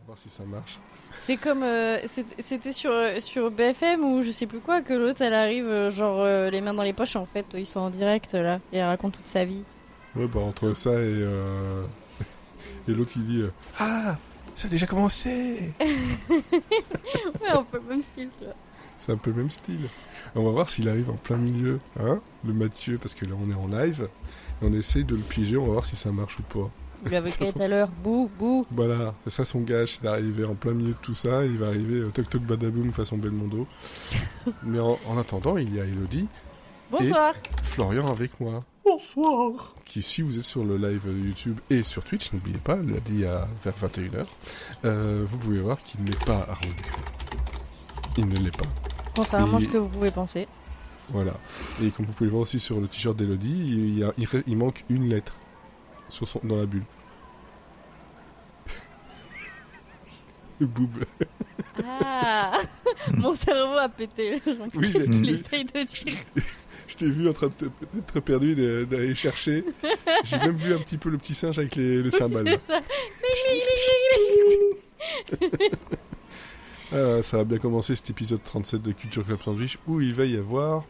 va voir si ça marche. C'est comme c'était sur BFM ou je sais plus quoi que l'autre elle arrive les mains dans les poches en fait, ils sont en direct là et elle raconte toute sa vie. Ouais, bah entre ça et l'autre qui dit ah, ça a déjà commencé. Ouais, un peu le même style. C'est un peu le même style. On va voir s'il arrive en plein milieu, hein, le Mathieu, parce que là on est en live et on essaye de le piéger, on va voir si ça marche ou pas. Vous l'avez qu'à tout à l'heure, bouh, bouh. Voilà, c'est ça son gage, c'est d'arriver en plein milieu de tout ça, il va arriver toc toc badaboum façon Belmondo. Mais en attendant, il y a Elodie. Bonsoir. Et Florian avec moi. Bonsoir. Qui, si vous êtes sur le live YouTube et sur Twitch, n'oubliez pas, il l'a dit vers 21h, vous pouvez voir qu'il n'est pas à regret. Il ne l'est pas. Contrairement à ce que vous pouvez penser. Voilà. Et comme vous pouvez le voir aussi sur le t-shirt d'Elodie, il manque une lettre dans la bulle. Boob. Ah. Mon cerveau a pété. Oui, qu'est-ce qu'il essaye de dire? Je t'ai vu en train d'être perdu, d'aller chercher. J'ai même vu un petit peu le petit singe avec les cymbales. Ça va bien commencer cet épisode 37 de Culture Club Sandwich où il va y avoir,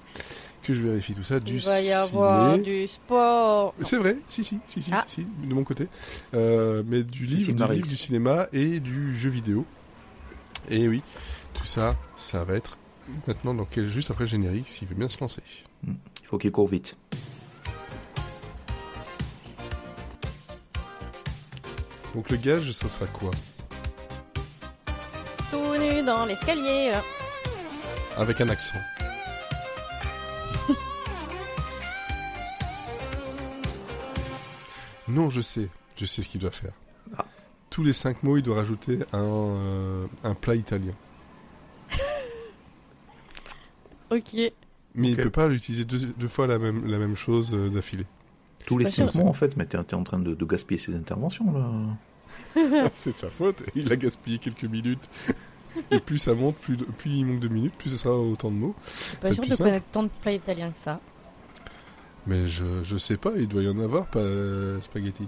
que je vérifie tout ça, du ciné. Il va y avoir du sport. C'est vrai, si, de mon côté. Mais du livre, du cinéma et du jeu vidéo. Et oui, tout ça, ça va être maintenant juste après le générique, s'il veut bien se lancer. Il faut qu'il court vite. Donc le gage, ça sera quoi? Tout nu dans l'escalier. Avec un accent. Non, je sais ce qu'il doit faire. Ah. Tous les 5 mots, il doit rajouter un plat italien. Ok. Mais il peut pas l'utiliser deux fois la même chose d'affilée. Tous les 5 mots, en fait, mais t'es en train de gaspiller ses interventions, là. C'est de sa faute, il a gaspillé quelques minutes. Et plus ça monte, plus il manque de minutes, plus ça sera autant de mots. Je suis pas sûr de connaître tant de plats italiens que ça. Mais je sais pas, il doit y en avoir, pas spaghetti.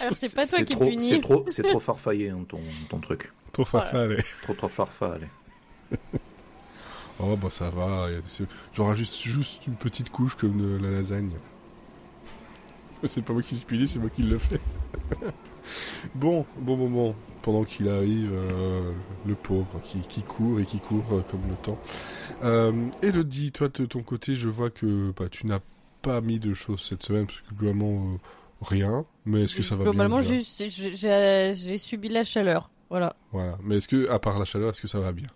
Alors c'est pas toi qui es puni. C'est trop farfaillé, hein, ton truc. Trop farfalle. Trop farfalle. Oh bah ça va, j'aurai juste une petite couche comme de la lasagne. C'est pas moi qui suis puni, c'est moi qui le fais. Bon. Pendant qu'il arrive, le pauvre qui court comme le temps. Elodie, toi de ton côté, je vois que tu n'as pas mis de choses cette semaine, parce que globalement rien, mais est-ce que ça va bien? Globalement, j'ai subi la chaleur, voilà. Voilà, mais est-ce que, à part la chaleur, est-ce que ça va bien?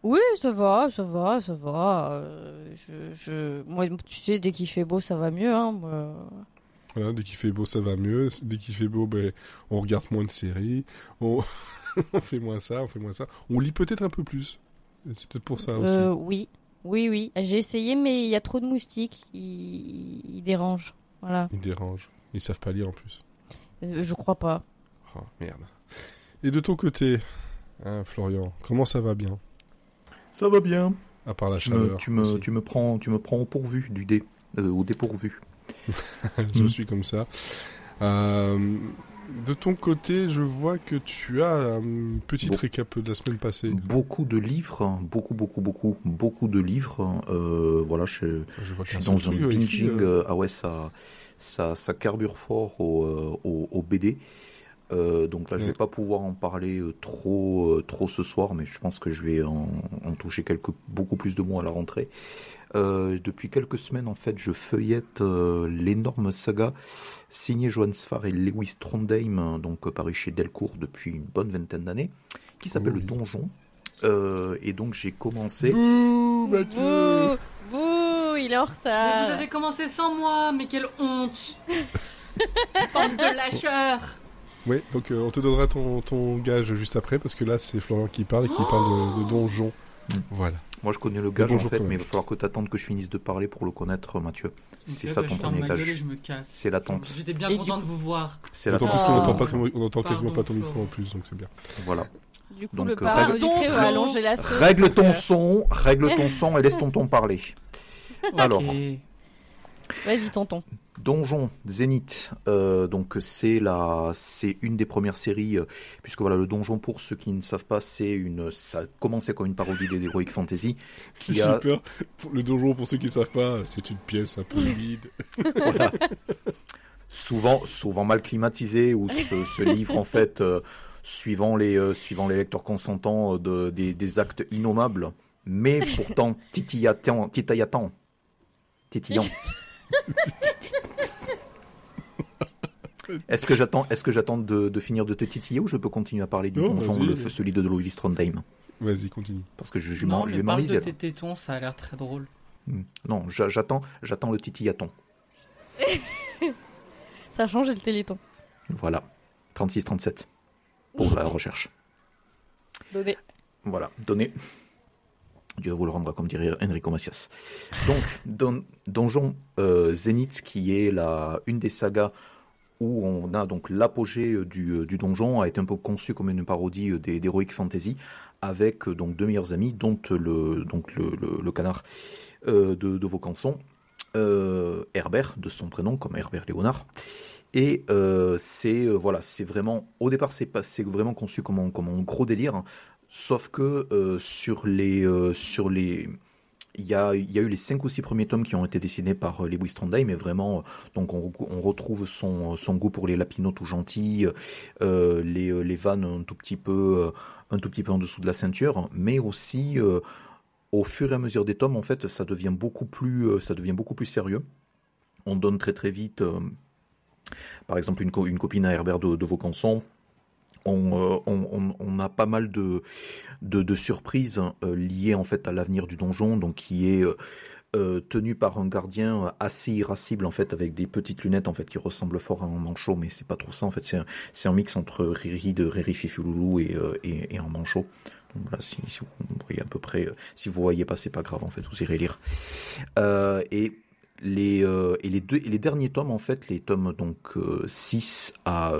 Oui, ça va. Moi, tu sais, dès qu'il fait beau, ça va mieux, hein. Voilà, dès qu'il fait beau, ça va mieux. Dès qu'il fait beau, on regarde moins de séries. On fait moins ça. On lit peut-être un peu plus. C'est peut-être pour ça aussi. Oui. J'ai essayé, mais il y a trop de moustiques. Ils dérangent. Voilà. Ils dérangent. Ils savent pas lire en plus. Je crois pas. Oh, merde. Et de ton côté, hein, Florian, comment ça va bien? Ça va bien. À part la chaleur. Tu me prends au pourvu au dépourvu. Je suis comme ça. De ton côté, je vois que tu as un petit récap de la semaine passée. Beaucoup de livres, beaucoup de livres. Voilà, je suis dans un binging. Ah ouais, ça carbure fort au BD. Donc là, je vais pas pouvoir en parler trop ce soir, mais je pense que je vais en toucher beaucoup plus de mots à la rentrée. Depuis quelques semaines, en fait, je feuillette l'énorme saga signée Johann Sfar et Lewis Trondheim, donc paru chez Delcourt depuis une bonne vingtaine d'années, qui s'appelle Le Donjon. Et donc j'ai commencé. Bouh, Mathieu. Bouh, il est en retard. Mais vous avez commencé sans moi, mais quelle honte. Bande de lâcheurs. Oui, donc on te donnera ton gage juste après, parce que là c'est Florian qui parle et qui parle de donjon. Voilà. Moi je connais le gage en fait, mais il va falloir que tu attendes que je finisse de parler pour le connaître, Mathieu. C'est ça ton premier gage. Je me casse. C'est l'attente. J'étais bien content de vous voir. C'est l'attente. On n'entend quasiment pas ton micro en plus, donc c'est bien. Voilà. Du coup, le parrain du cré va allonger la sauce. Règle ton son et laisse tonton parler. Okay. Alors. Vas-y, tonton. Donjon Zénith, donc c'est une des premières séries, puisque voilà, le Donjon, pour ceux qui ne savent pas, ça a commencé comme une parodie des Heroic Fantasy. J'ai peur. Le Donjon, pour ceux qui ne savent pas, c'est une pièce un peu humide. Voilà. Souvent mal climatisé, où ce livre en fait, suivant les lecteurs consentants, des actes innommables, mais pourtant titillant. Est-ce que j'attends de finir de te titiller ou je peux continuer à parler du donjon, celui de Louis Trondheim? Vas-y, continue. Parce que je non, vais parle m'enliser. de tes tétons, ça a l'air très drôle. Non, j'attends le titillaton. Ça a changé le téléthon. Voilà, 36-37 pour la recherche. Donné. Voilà, donné. Dieu vous le rendra, comme dirait Enrico Macias. Donc, Donjon Zénith, qui est une des sagas où on a donc l'apogée du donjon, a été un peu conçu comme une parodie des Heroic Fantasy, avec donc deux meilleurs amis, dont le canard de Vaucanson, Herbert, de son prénom, comme Herbert Léonard. Et c'est vraiment, au départ, c'est vraiment conçu comme un gros délire, hein. Sauf que il y a eu les 5 ou 6 premiers tomes qui ont été dessinés par Lewis Trondheim, mais vraiment, donc on retrouve son goût pour les lapinots tout gentils, les vannes un tout petit peu en dessous de la ceinture, mais aussi au fur et à mesure des tomes, en fait, ça devient beaucoup plus sérieux. On donne très très vite, par exemple, une copine à Herbert de Vaucanson. On a pas mal de surprises liées en fait à l'avenir du donjon, donc qui est tenu par un gardien assez irascible en fait, avec des petites lunettes en fait qui ressemblent fort à un manchot, mais c'est pas trop ça en fait. C'est un mix entre Riri de Riri Fifiloulou et un manchot. Donc là, si vous voyez à peu près, si vous voyez pas, c'est pas grave en fait, vous irez lire. Et les derniers tomes, en fait, les tomes donc 6 à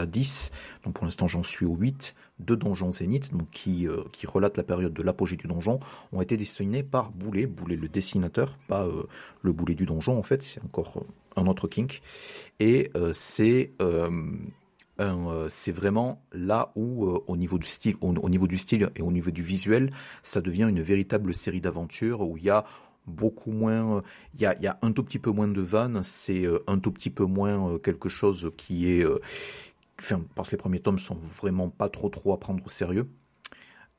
10, donc pour l'instant j'en suis au 8, de Donjon Zénith, donc qui relate la période de l'apogée du donjon, ont été dessinés par Boulet le dessinateur, pas le Boulet du donjon en fait, c'est encore un autre kink, et c'est vraiment là où au niveau du style et au niveau du visuel, ça devient une véritable série d'aventures où il y a beaucoup moins, il y a un tout petit peu moins de vannes, c'est un tout petit peu moins quelque chose qui est, parce que les premiers tomes sont vraiment pas trop à prendre au sérieux.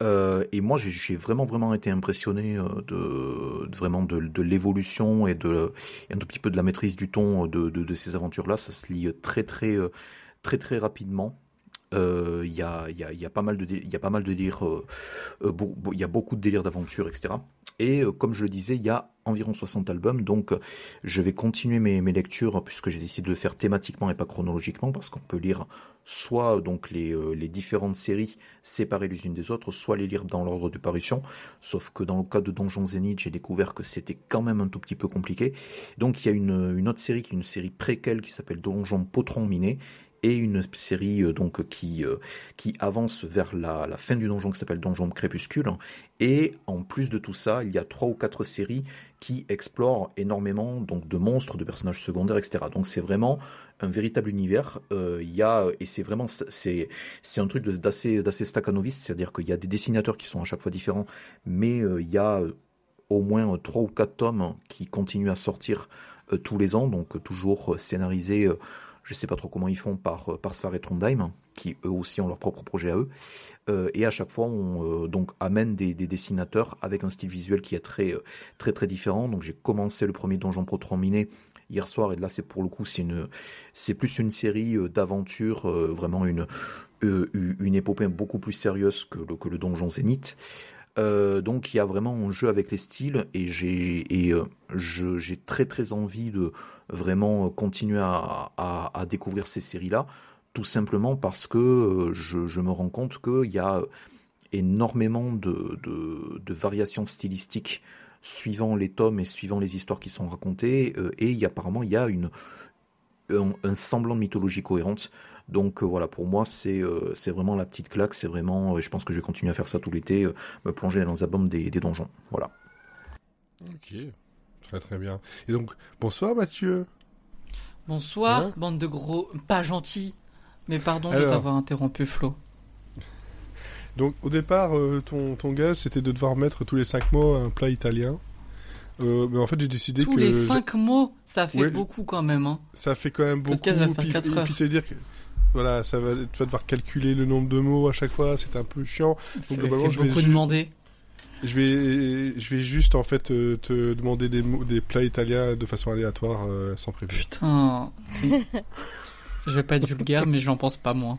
Et moi j'ai vraiment été impressionné de l'évolution et un tout petit peu de la maîtrise du ton de ces aventures-là. Ça se lit très rapidement. Il y a pas mal de délire, il y a beaucoup de délire d'aventure, etc. Et comme je le disais, il y a environ 60 albums, donc je vais continuer mes lectures puisque j'ai décidé de le faire thématiquement et pas chronologiquement, parce qu'on peut lire soit donc les différentes séries séparées les unes des autres, soit les lire dans l'ordre de parution. Sauf que dans le cas de Donjon Zénith, j'ai découvert que c'était quand même un tout petit peu compliqué. Donc il y a une autre série qui est une série préquelle qui s'appelle Donjon Potron Miné, et une série donc qui avance vers la fin du donjon qui s'appelle Donjon Crépuscule. Et en plus de tout ça, il y a 3 ou 4 séries qui explorent énormément donc de monstres, de personnages secondaires, etc. Donc c'est vraiment un véritable univers. Et c'est vraiment c'est un truc d'assez stakhanoviste, c'est-à-dire qu'il y a des dessinateurs qui sont à chaque fois différents, mais il y a au moins 3 ou 4 tomes qui continuent à sortir tous les ans, donc toujours scénarisés. Je sais pas trop comment ils font par Sfar et Trondheim, qui eux aussi ont leur propre projet à eux. Et à chaque fois, on donc amène des dessinateurs avec un style visuel qui est très différent. Donc j'ai commencé le premier Donjon Potron Miné hier soir, et là c'est pour le coup c'est plus une série d'aventures, vraiment une épopée beaucoup plus sérieuse que le Donjon Zénith. Donc il y a vraiment un jeu avec les styles, et j'ai très envie de vraiment continuer à découvrir ces séries-là, tout simplement parce que je me rends compte qu'il y a énormément de variations stylistiques suivant les tomes et suivant les histoires qui sont racontées, et apparemment il y a un semblant de mythologie cohérente. Donc voilà, pour moi c'est vraiment la petite claque, c'est vraiment, je pense que je vais continuer à faire ça tout l'été, me plonger dans les albums des donjons, voilà. Ok, très bien. Et donc, bonsoir Mathieu. Bonsoir, Hein bande de gros pas gentils. Mais pardon de Alors. t'avoir interrompu, Flo. Donc, au départ, ton gage, c'était de devoir mettre tous les 5 mots un plat italien. Mais en fait, j'ai décidé Tous que... les 5 mots, ça fait Ouais. beaucoup quand même. Hein. Ça fait quand même beaucoup. Podcast va faire puis, 4 et heures. puis, ça veut dire que... Voilà, tu vas devoir calculer le nombre de mots à chaque fois, c'est un peu chiant. C'est globalement, je vais beaucoup ju- demandé. Je vais juste, en fait, te demander des plats italiens de façon aléatoire, sans prévenir. Putain. Je vais pas être vulgaire, mais j'en pense pas moins.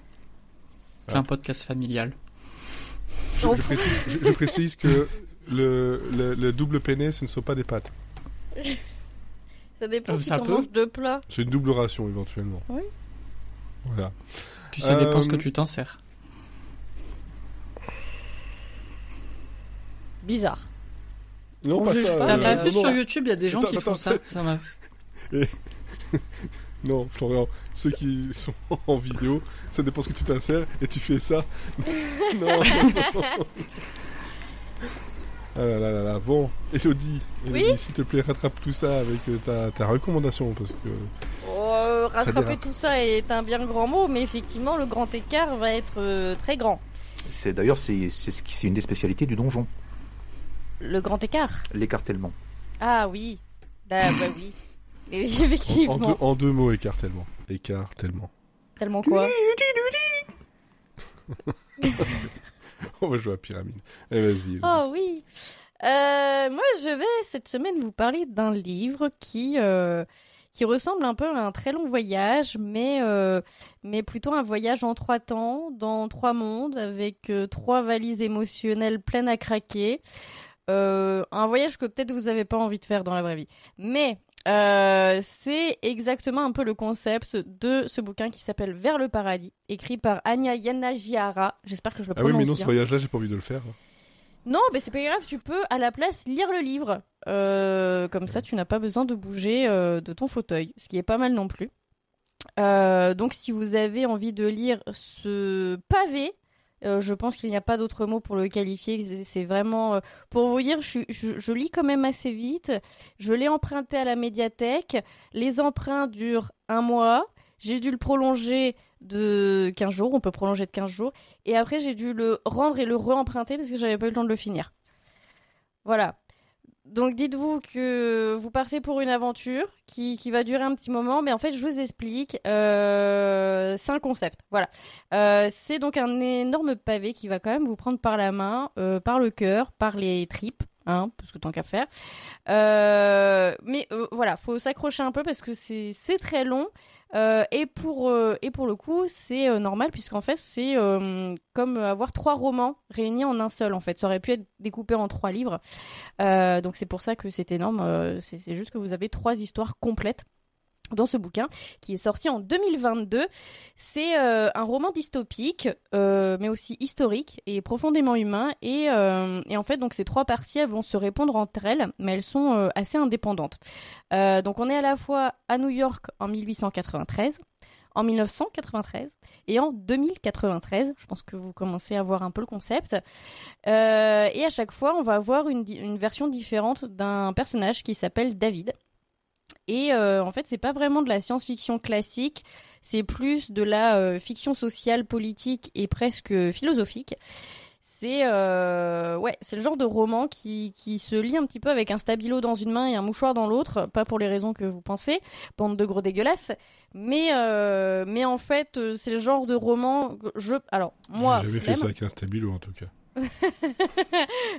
C'est Ah. un podcast familial. Je précise que le double penne, ce ne sont pas des pâtes. Ça dépend si ça t'en peut. manges 2 plats. C'est une double ration, éventuellement. Oui. Voilà. Puis ça dépend ce que tu t'en sers. Bizarre. Non, On pas juge ça. pas, T'as mais- pas vu non, sur YouTube, il y a des gens qui Attends, font ça. Ça m'a... non, Florian, ceux qui sont en vidéo, ça dépend ce que tu t'insères et tu fais ça. Non. Ah là là là là. Bon, Elodie, Oui s'il te plaît, rattrape tout ça avec ta recommandation parce que Rattraper dérape. tout ça est un bien grand mot, mais effectivement, le grand écart va être très grand. D'ailleurs, c'est une des spécialités du donjon, Le grand écart. l'écartèlement. Ah oui. Bah oui. Et effectivement. en deux mots, écartèlement. Écartèlement. Tellement quoi. On va jouer à Pyramide. Eh, vas-y. Elodie. Oh oui. Moi, je vais cette semaine vous parler d'un livre qui ressemble un peu à un très long voyage, mais plutôt un voyage en 3 temps, dans 3 mondes, avec 3 valises émotionnelles pleines à craquer. Un voyage que peut-être vous n'avez pas envie de faire dans la vraie vie. Mais c'est exactement un peu le concept de ce bouquin qui s'appelle Vers le paradis, écrit par Anya Yanagihara. J'espère que je le Ah oui, prononce mais non, ce bien. voyage-là, j'ai pas envie de le faire. Non, mais c'est pas grave, tu peux à la place lire le livre. Comme ça, tu n'as pas besoin de bouger de ton fauteuil, ce qui est pas mal non plus. Donc, si vous avez envie de lire ce pavé, je pense qu'il n'y a pas d'autre mot pour le qualifier. C'est vraiment... pour vous dire, je lis quand même assez vite. Je l'ai emprunté à la médiathèque. Les emprunts durent 1 mois. J'ai dû le prolonger de 15 jours. On peut prolonger de 15 jours. Et après, j'ai dû le rendre et le re-emprunter parce que j'avais pas eu le temps de le finir. Voilà. Donc, dites-vous que vous partez pour une aventure qui va durer un petit moment. Mais en fait, je vous explique. C'est un concept. Voilà. C'est donc un énorme pavé qui va quand même vous prendre par la main, par le cœur, par les tripes. Hein, parce que tant qu'à faire. Mais voilà, faut s'accrocher un peu parce que c'est très long. Et pour le coup, c'est normal puisqu'en fait, c'est comme avoir 3 romans réunis en un seul. En fait, ça aurait pu être découpé en 3 livres. Donc c'est pour ça que c'est énorme. C'est juste que vous avez 3 histoires complètes dans ce bouquin qui est sorti en 2022. C'est un roman dystopique, mais aussi historique et profondément humain. Et en fait, donc ces 3 parties, elles vont se répondre entre elles, mais elles sont assez indépendantes. Donc on est à la fois à New York en 1893, en 1993 et en 2093. Je pense que vous commencez à voir un peu le concept. Et à chaque fois, on va avoir une version différente d'un personnage qui s'appelle David. Et en fait, c'est pas vraiment de la science-fiction classique, c'est plus de la fiction sociale, politique et presque philosophique. C'est le genre de roman qui se lit un petit peu avec un stabilo dans une main et un mouchoir dans l'autre, pas pour les raisons que vous pensez, bande de gros dégueulasses, mais en fait, c'est le genre de roman que alors moi, J'ai jamais fait ça avec un stabilo en tout cas.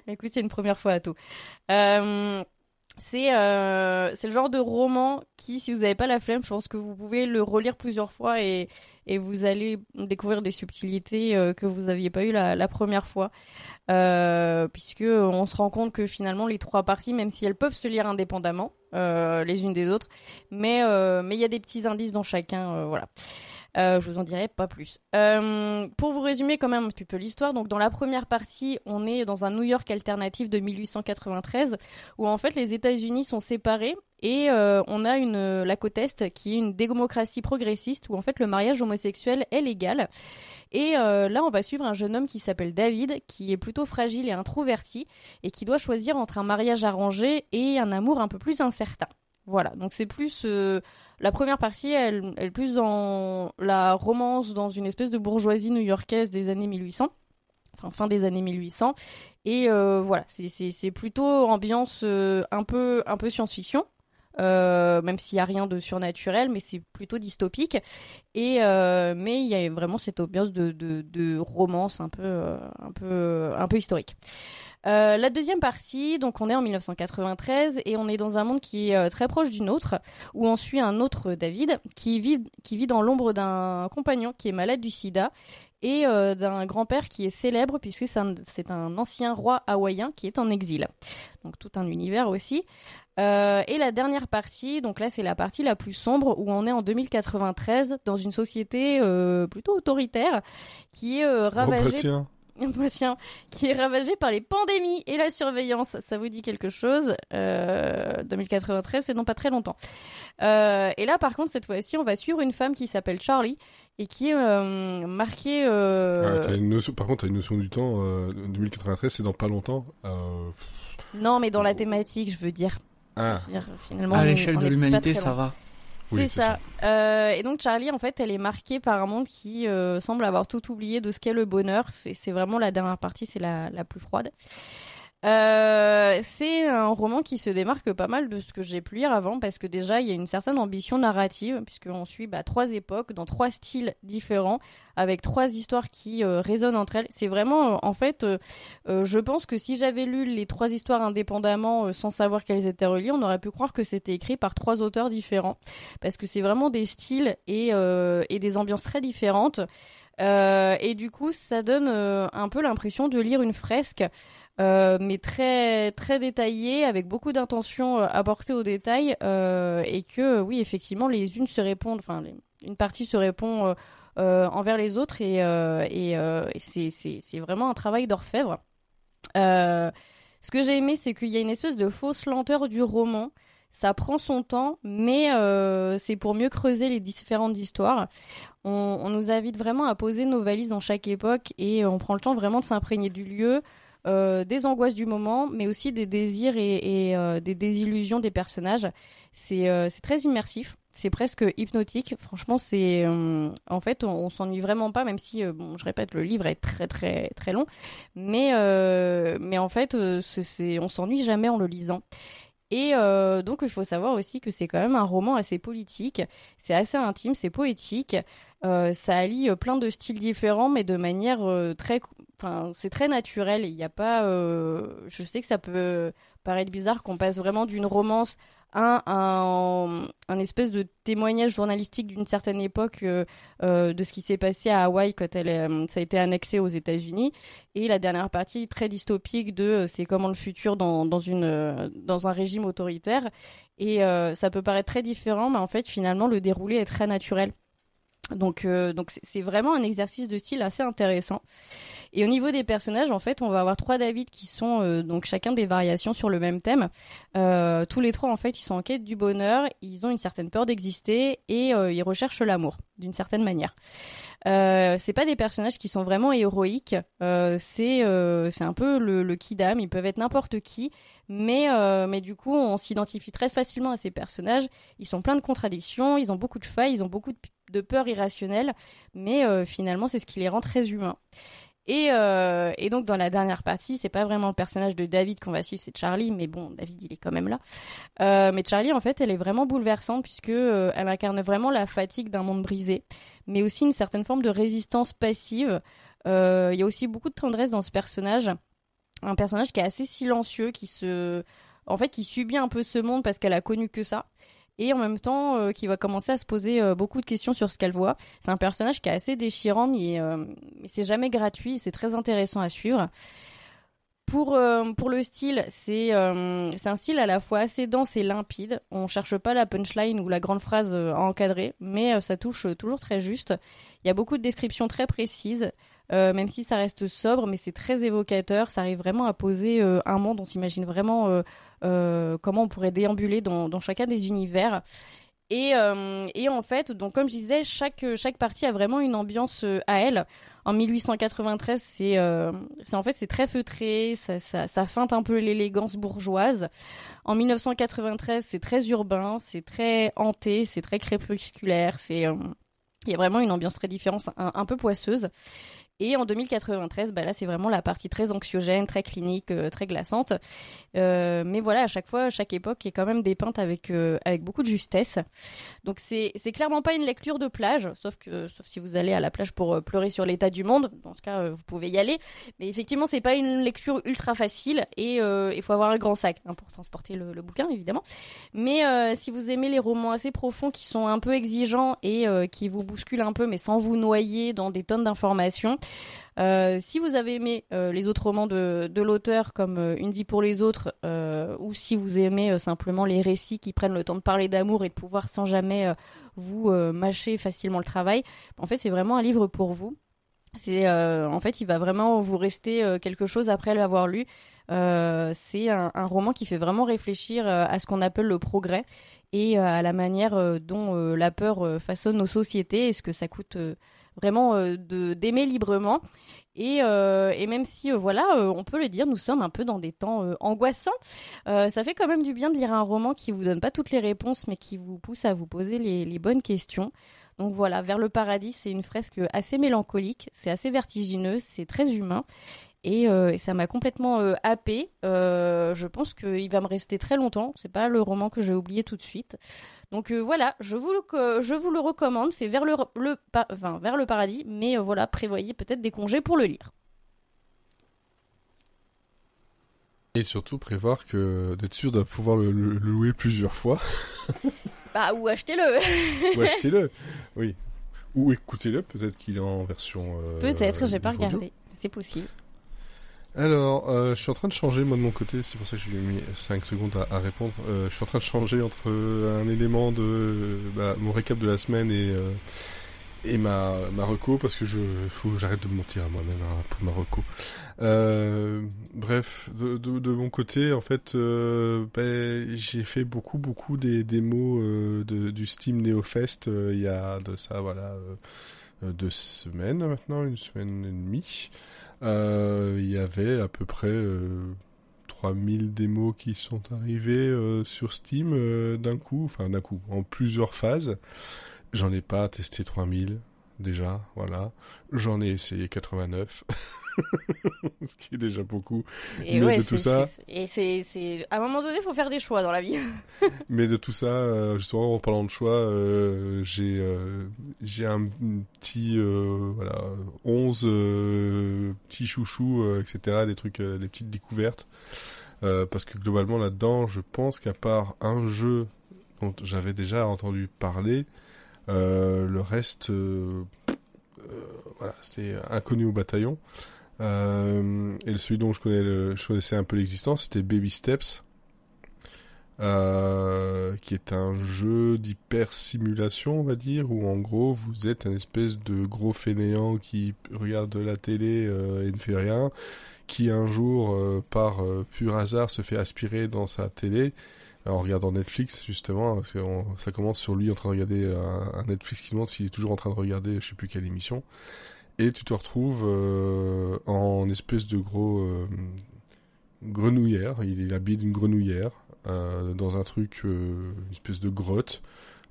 Écoute, c'est une première fois à tout. C'est le genre de roman qui, si vous n'avez pas la flemme, je pense que vous pouvez le relire plusieurs fois et vous allez découvrir des subtilités que vous n'aviez pas eu la première fois. Puisque on se rend compte que finalement, les 3 parties, même si elles peuvent se lire indépendamment les unes des autres, mais il y a des petits indices dans chacun. Voilà. Je vous en dirai pas plus. Pour vous résumer quand même un petit peu l'histoire, donc dans la première partie, on est dans un New York alternatif de 1893 où en fait les États-Unis sont séparés et on a la côte Est qui est une démocratie progressiste où en fait le mariage homosexuel est légal. Et là, on va suivre un jeune homme qui s'appelle David, qui est plutôt fragile et introverti et qui doit choisir entre un mariage arrangé et un amour un peu plus incertain. Voilà, donc c'est plus... la première partie, elle est plus dans la romance, dans une espèce de bourgeoisie new-yorkaise des années 1800. Enfin, fin des années 1800. Et voilà, c'est plutôt ambiance un peu science-fiction. Même s'il n'y a rien de surnaturel, mais c'est plutôt dystopique. Et mais il y a vraiment cette ambiance de romance un peu historique. La deuxième partie, donc on est en 1993 et on est dans un monde qui est très proche du nôtre, où on suit un autre David qui vit dans l'ombre d'un compagnon qui est malade du sida et d'un grand-père qui est célèbre puisque c'est un ancien roi hawaïen qui est en exil. Donc tout un univers aussi. Et la dernière partie, donc là c'est la partie la plus sombre où on est en 2093 dans une société plutôt autoritaire qui est ravagée... Tiens, qui est ravagée par les pandémies et la surveillance. Ça vous dit quelque chose 2093, c'est dans pas très longtemps. Et là, par contre, cette fois-ci, on va suivre une femme qui s'appelle Charlie et qui est marquée... Par contre, t'as une notion du temps. 2093, c'est dans pas longtemps. Non, mais dans la thématique, je veux dire. Ah. Je veux dire, finalement, à l'échelle de l'humanité, ça va. C'est ça. Et donc Charlie, en fait, elle est marquée par un monde qui semble avoir tout oublié de ce qu'est le bonheur. C'est vraiment la dernière partie, c'est la plus froide. C'est un roman qui se démarque pas mal de ce que j'ai pu lire avant parce que déjà il y a une certaine ambition narrative puisqu'on suit 3 époques dans 3 styles différents avec 3 histoires qui résonnent entre elles. C'est vraiment en fait je pense que si j'avais lu les 3 histoires indépendamment sans savoir qu'elles étaient reliées, on aurait pu croire que c'était écrit par 3 auteurs différents parce que c'est vraiment des styles et des ambiances très différentes. Et du coup ça donne un peu l'impression de lire une fresque mais très très détaillée avec beaucoup d'intention apportée au détail et que oui effectivement les unes se répondent, enfin une partie se répond envers les autres et c'est vraiment un travail d'orfèvre. Ce que j'ai aimé, c'est qu'il y a une espèce de fausse lenteur du roman. Ça prend son temps, mais c'est pour mieux creuser les différentes histoires. On nous invite vraiment à poser nos valises dans chaque époque et on prend le temps vraiment de s'imprégner du lieu, des angoisses du moment, mais aussi des désirs et des désillusions des personnages. C'est très immersif, c'est presque hypnotique. Franchement, c'est en fait, on s'ennuie vraiment pas, même si, je répète, le livre est très très très long, mais en fait, on s'ennuie jamais en le lisant. Et donc il faut savoir aussi que c'est quand même un roman assez politique, c'est assez intime, c'est poétique, ça allie plein de styles différents mais de manière c'est très naturel. Il y a pas, je sais que ça peut paraître bizarre qu'on passe vraiment d'une romance un espèce de témoignage journalistique d'une certaine époque de ce qui s'est passé à Hawaï quand ça a été annexé aux États-Unis, et la dernière partie très dystopique de c'est comment le futur dans un régime autoritaire, et ça peut paraître très différent, mais en fait finalement le déroulé est très naturel. Donc c'est vraiment un exercice de style assez intéressant. Et au niveau des personnages, en fait, on va avoir 3 David qui sont donc chacun des variations sur le même thème. Tous les 3, en fait, ils sont en quête du bonheur, ils ont une certaine peur d'exister et ils recherchent l'amour, d'une certaine manière. C'est pas des personnages qui sont vraiment héroïques. C'est un peu le kidam. Ils peuvent être n'importe qui, mais du coup, on s'identifie très facilement à ces personnages. Ils sont pleins de contradictions, ils ont beaucoup de failles, ils ont beaucoup de peurs irrationnelles, mais finalement, c'est ce qui les rend très humains. Et donc dans la dernière partie, c'est pas vraiment le personnage de David qu'on va suivre, c'est Charlie, mais bon, David il est quand même là. Mais Charlie, en fait, elle est vraiment bouleversante puisque elle incarne vraiment la fatigue d'un monde brisé, mais aussi une certaine forme de résistance passive. Il y a aussi beaucoup de tendresse dans ce personnage, un personnage qui est assez silencieux, qui subit un peu ce monde parce qu'elle a connu que ça. Et en même temps, qui va commencer à se poser beaucoup de questions sur ce qu'elle voit. C'est un personnage qui est assez déchirant, mais c'est jamais gratuit, c'est très intéressant à suivre. Pour le style, c'est un style à la fois assez dense et limpide. On cherche pas la punchline ou la grande phrase à encadrer, mais ça touche toujours très juste. Il y a beaucoup de descriptions très précises, même si ça reste sobre, mais c'est très évocateur. Ça arrive vraiment à poser un monde, on s'imagine vraiment comment on pourrait déambuler dans chacun des univers. Et en fait, donc comme je disais, chaque partie a vraiment une ambiance à elle. En 1893, c'est très feutré, ça feinte un peu l'élégance bourgeoise. En 1993, c'est très urbain, c'est très hanté, c'est très crépusculaire, il y a vraiment une ambiance très différente, un peu poisseuse. Et en 2093, là, c'est vraiment la partie très anxiogène, très clinique, très glaçante. Mais voilà, à chaque fois, chaque époque est quand même dépeinte avec beaucoup de justesse. Donc, c'est clairement pas une lecture de plage, sauf si vous allez à la plage pour pleurer sur l'état du monde. Dans ce cas, vous pouvez y aller. Mais effectivement, c'est pas une lecture ultra facile et il faut avoir un grand sac pour transporter le bouquin, évidemment. Mais si vous aimez les romans assez profonds qui sont un peu exigeants et qui vous bousculent un peu, mais sans vous noyer dans des tonnes d'informations, si vous avez aimé les autres romans de l'auteur comme Une vie pour les autres ou si vous aimez simplement les récits qui prennent le temps de parler d'amour et de pouvoir sans jamais vous mâcher facilement le travail, en fait c'est vraiment un livre pour vous. En fait il va vraiment vous rester quelque chose après l'avoir lu. C'est un roman qui fait vraiment réfléchir à ce qu'on appelle le progrès et à la manière dont la peur façonne nos sociétés et ce que ça coûte vraiment d'aimer librement. Et même si, on peut le dire, nous sommes un peu dans des temps angoissants, ça fait quand même du bien de lire un roman qui vous donne pas toutes les réponses, mais qui vous pousse à vous poser les bonnes questions. Donc voilà, Vers le paradis, c'est une fresque assez mélancolique, c'est assez vertigineux, c'est très humain. Et ça m'a complètement happée. Je pense qu'il va me rester très longtemps. C'est pas le roman que j'ai oublié tout de suite. Donc voilà, je vous le recommande. C'est Vers le paradis, mais prévoyez peut-être des congés pour le lire. Et surtout prévoir d'être sûr de pouvoir le louer plusieurs fois. Ou achetez-le. Ou achetez-le, oui. Ou écoutez-le, peut-être qu'il est en version... peut-être, j'ai pas regardé. audio. C'est possible. Alors, je suis en train de changer, moi de mon côté, c'est pour ça que je lui ai mis 5 secondes à répondre. Je suis en train de changer entre un élément de mon récap de la semaine et ma reco, parce que faut que j'arrête de me mentir à moi-même pour ma reco. Bref, de mon côté, en fait, j'ai fait beaucoup des démos du Steam NeoFest il y a de ça, 2 semaines maintenant, 1 semaine et demie. Il y avait à peu près 3000 démos qui sont arrivées sur Steam d'un coup, en plusieurs phases. J'en ai pas testé 3000 déjà, voilà. J'en ai essayé 89. Ce qui est déjà beaucoup. Et mais de tout ça... c'est... À un moment donné, il faut faire des choix dans la vie. Mais de tout ça, justement, en parlant de choix, j'ai un petit... 11 petits chouchous, etc. Des trucs, des petites découvertes. Parce que globalement, là-dedans, je pense qu'à part un jeu dont j'avais déjà entendu parler, le reste... c'est inconnu au bataillon. Et celui dont je connaissais un peu l'existence, c'était Baby Steps, qui est un jeu d'hyper simulation, on va dire, où en gros vous êtes un espèce de gros fainéant qui regarde la télé et ne fait rien, qui un jour par pur hasard se fait aspirer dans sa télé en regardant Netflix, justement, parce que ça commence sur lui en train de regarder un Netflix qui demande s'il est toujours en train de regarder je sais plus quelle émission. Et tu te retrouves en espèce de gros grenouillère. Il est habillé d'une grenouillère dans un truc, une espèce de grotte,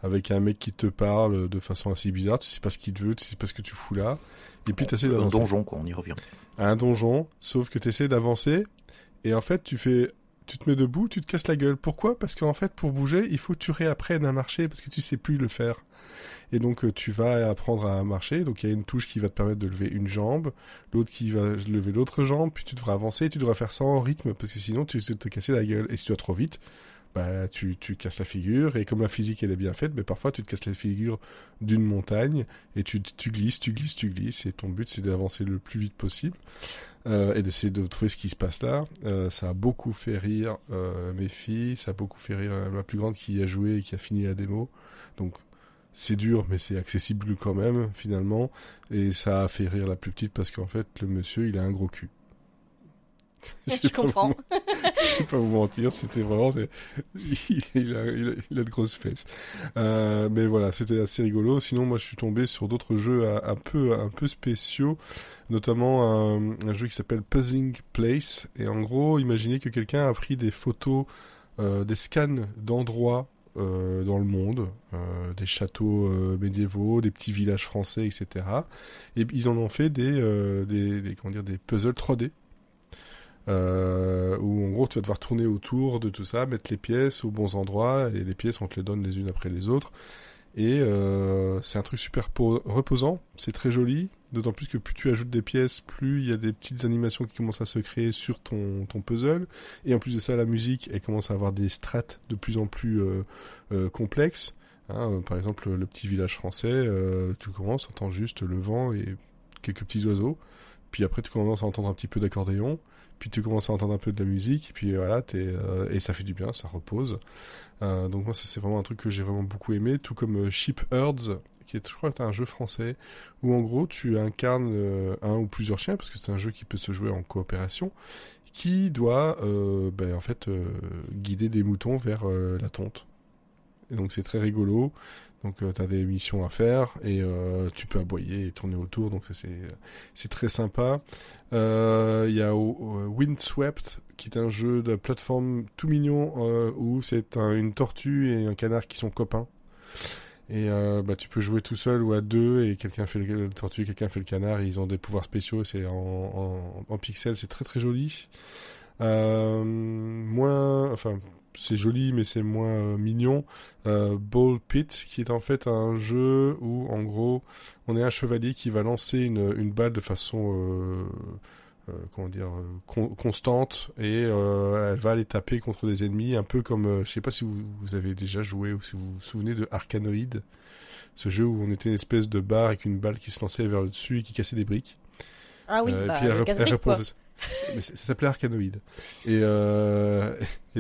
avec un mec qui te parle de façon assez bizarre. Tu sais pas ce qu'il te veut, tu sais pas ce que tu fous là. Et puis t'essaies d'avancer. Un donjon, quoi, on y revient. Un donjon, sauf que t'essaies d'avancer, et en fait tu te mets debout, tu te casses la gueule. Pourquoi ? Parce qu'en fait, pour bouger, il faut que tu réapprennes à marcher, parce que tu sais plus le faire. Et donc, tu vas apprendre à marcher. Donc, il y a une touche qui va te permettre de lever une jambe, l'autre qui va lever l'autre jambe, puis tu devras avancer, et tu devras faire ça en rythme, parce que sinon, tu sais te casser la gueule. Et si tu vas trop vite, tu casses la figure, et comme la physique, elle est bien faite, parfois, tu te casses la figure d'une montagne, et tu glisses, et ton but, c'est d'avancer le plus vite possible. Et d'essayer de trouver ce qui se passe là. Ça a beaucoup fait rire mes filles, ça a beaucoup fait rire ma plus grande qui a joué et qui a fini la démo. Donc c'est dur, mais c'est accessible quand même, finalement. Et ça a fait rire la plus petite parce qu'en fait, le monsieur, il a un gros cul. Je comprends. Je vais pas vous mentir, c'était vraiment... Il a de grosses fesses. Mais voilà, c'était assez rigolo. Sinon, moi, je suis tombé sur d'autres jeux un peu spéciaux, notamment un jeu qui s'appelle Puzzling Place. Et en gros, imaginez que quelqu'un a pris des photos, des scans d'endroits dans le monde, des châteaux médiévaux, des petits villages français, etc. Et ils en ont fait des puzzles 3D. Où en gros tu vas devoir tourner autour de tout ça, mettre les pièces aux bons endroits, et les pièces on te les donne les unes après les autres, et c'est un truc super reposant, c'est très joli, d'autant plus que plus tu ajoutes des pièces, plus il y a des petites animations qui commencent à se créer sur ton puzzle, et en plus de ça la musique elle commence à avoir des strates de plus en plus complexes, hein, par exemple le petit village français, tu commences à entendre juste le vent et quelques petits oiseaux, puis après tu commences à entendre un petit peu d'accordéon, puis tu commences à entendre un peu de la musique, et puis voilà, et ça fait du bien, ça repose. Donc moi, ça c'est vraiment un truc que j'ai vraiment beaucoup aimé, tout comme Sheep Herds, qui est, je crois, un jeu français, où en gros tu incarnes un ou plusieurs chiens, parce que c'est un jeu qui peut se jouer en coopération, qui doit en fait guider des moutons vers la tonte. Et donc c'est très rigolo. Donc t'as des missions à faire et tu peux aboyer et tourner autour, donc c'est très sympa. Il y a Windswept qui est un jeu de plateforme tout mignon où c'est une tortue et un canard qui sont copains. Et tu peux jouer tout seul ou à deux, et quelqu'un fait le tortue, quelqu'un fait le canard, et ils ont des pouvoirs spéciaux, c'est en pixels, c'est très très joli. C'est joli, mais c'est moins mignon. Ball Pit, qui est en fait un jeu où, en gros, on est un chevalier qui va lancer une balle de façon, constante, et elle va aller taper contre des ennemis, un peu comme, je sais pas si vous avez déjà joué ou si vous vous souvenez de Arkanoid, ce jeu où on était une espèce de barre avec une balle qui se lançait vers le dessus et qui cassait des briques. Ah oui, le casse-brique, quoi. Mais ça s'appelait Arkanoid. Et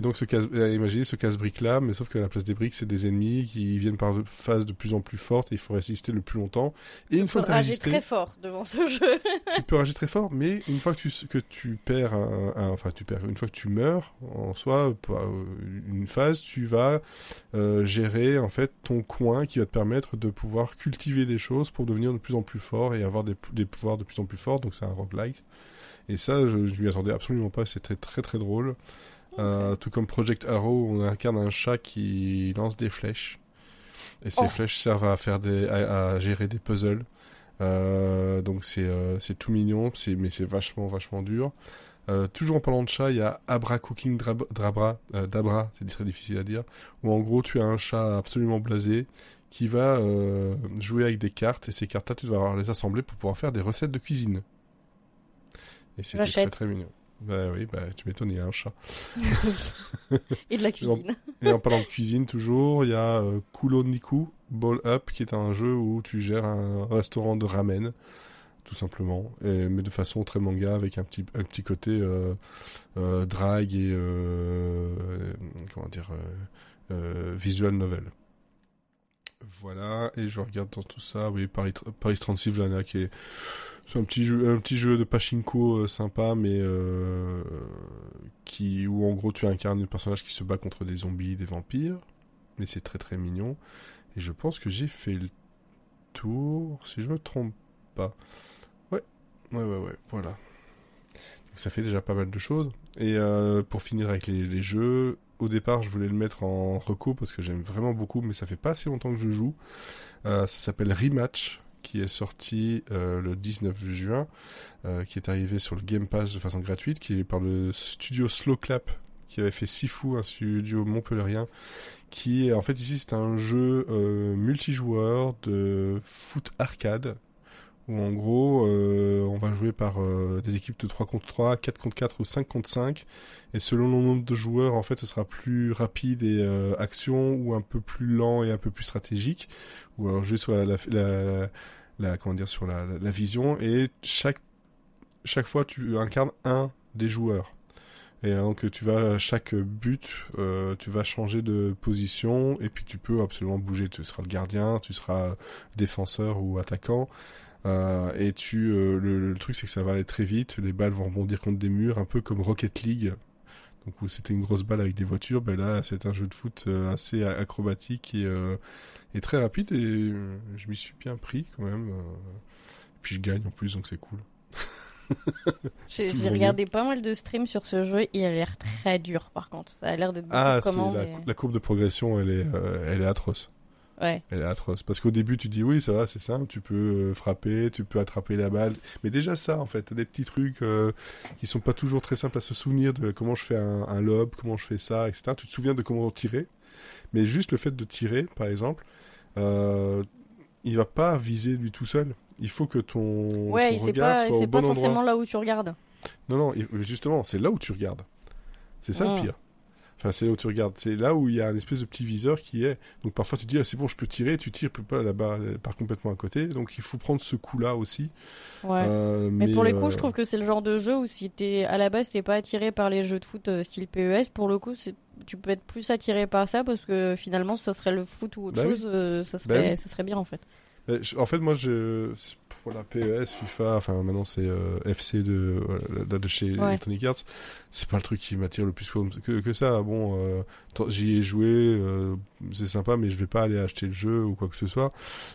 donc imaginez ce casse-brique là, mais sauf qu'à la place des briques, c'est des ennemis qui viennent par phases de plus en plus fortes, et il faut résister le plus longtemps. Et une fois que tu as résisté, très fort devant ce jeu. Tu peux rager très fort, mais une fois que tu perds une fois que tu meurs, en soi, une phase, tu vas gérer en fait ton coin qui va te permettre de pouvoir cultiver des choses pour devenir de plus en plus fort et avoir des pouvoirs de plus en plus forts. Donc c'est un roguelike. Et ça, je m'y attendais absolument pas. C'était très très drôle. Tout comme Project Arrow, on incarne un chat qui lance des flèches. Et ces flèches servent à gérer des puzzles. Donc c'est tout mignon, mais c'est vachement dur. Toujours en parlant de chat, il y a Abra Cooking Dabra, c'est très difficile à dire, où en gros tu as un chat absolument blasé qui va jouer avec des cartes, et ces cartes-là tu vas les assembler pour pouvoir faire des recettes de cuisine. Et c'était très très mignon. Bah oui, tu m'étonnes, il y a un chat. Et de la cuisine. Et en parlant de cuisine toujours, il y a Kuloniku Ball Up, qui est un jeu où tu gères un restaurant de ramen, tout simplement, mais de façon très manga, avec un petit côté drague et visual novel. Voilà, et je regarde dans tout ça, oui, Paris Transylvania, c'est un petit jeu de pachinko sympa, mais où en gros tu incarnes un personnage qui se bat contre des zombies, des vampires, mais c'est très très mignon. Et je pense que j'ai fait le tour, si je me trompe pas. Ouais, voilà. Donc ça fait déjà pas mal de choses. Et pour finir avec les jeux, au départ je voulais le mettre en reco parce que j'aime vraiment beaucoup, mais ça fait pas assez longtemps que je joue. Ça s'appelle Rematch, qui est sorti le 19 juin, qui est arrivé sur le Game Pass de façon gratuite, qui est par le studio Slow Clap, qui avait fait Sifu, un studio montpellierien, qui est en fait ici c'est un jeu multijoueur de foot arcade, où en gros on va jouer par des équipes de 3 contre 3, 4 contre 4 ou 5 contre 5, et selon le nombre de joueurs en fait ce sera plus rapide et action, ou un peu plus lent et un peu plus stratégique, ou alors jouer sur sur la vision, et chaque fois tu incarnes un des joueurs. Et donc tu vas à chaque but, tu vas changer de position, et puis tu peux absolument bouger. Tu seras le gardien, tu seras défenseur ou attaquant. Et le truc, c'est que ça va aller très vite. Les balles vont rebondir contre des murs, un peu comme Rocket League. Donc où c'était une grosse balle avec des voitures, ben là c'est un jeu de foot assez acrobatique et très rapide, et je m'y suis bien pris quand même. Puis je gagne en plus, donc c'est cool. J'ai regardé pas mal de streams sur ce jeu et il a l'air très dur par contre. Ça a l'air d'être la courbe de progression, elle est atroce. Ouais. Elle est atroce. Parce qu'au début, tu dis oui, ça va, c'est simple, tu peux frapper, tu peux attraper la balle. Mais déjà ça, en fait, t'as des petits trucs qui sont pas toujours très simples à se souvenir de comment je fais un lob, comment je fais ça, etc. Tu te souviens de comment tirer. Mais juste le fait de tirer, par exemple, il va pas viser lui tout seul. Il faut que ton regard soit au bon endroit. C'est pas forcément là où tu regardes. Non, justement, c'est là où tu regardes. C'est ça le pire. Enfin, c'est là où tu regardes. C'est là où il y a un espèce de petit viseur qui est. Donc parfois tu te dis, c'est bon, je peux tirer. Tu tires, pas là-bas, elle part complètement à côté. Donc il faut prendre ce coup-là aussi. Ouais. Mais pour les coups, je trouve que c'est le genre de jeu où si à la base t'es pas attiré par les jeux de foot style PES, pour le coup, tu peux être plus attiré par ça parce que finalement, ça serait le foot ou autre chose, ça serait bien en fait. En fait, moi, pour la PES, FIFA, enfin maintenant c'est FC de chez Electronic Arts, c'est pas le truc qui m'attire le plus que ça. Bon, j'y ai joué, c'est sympa, mais je vais pas aller acheter le jeu ou quoi que ce soit.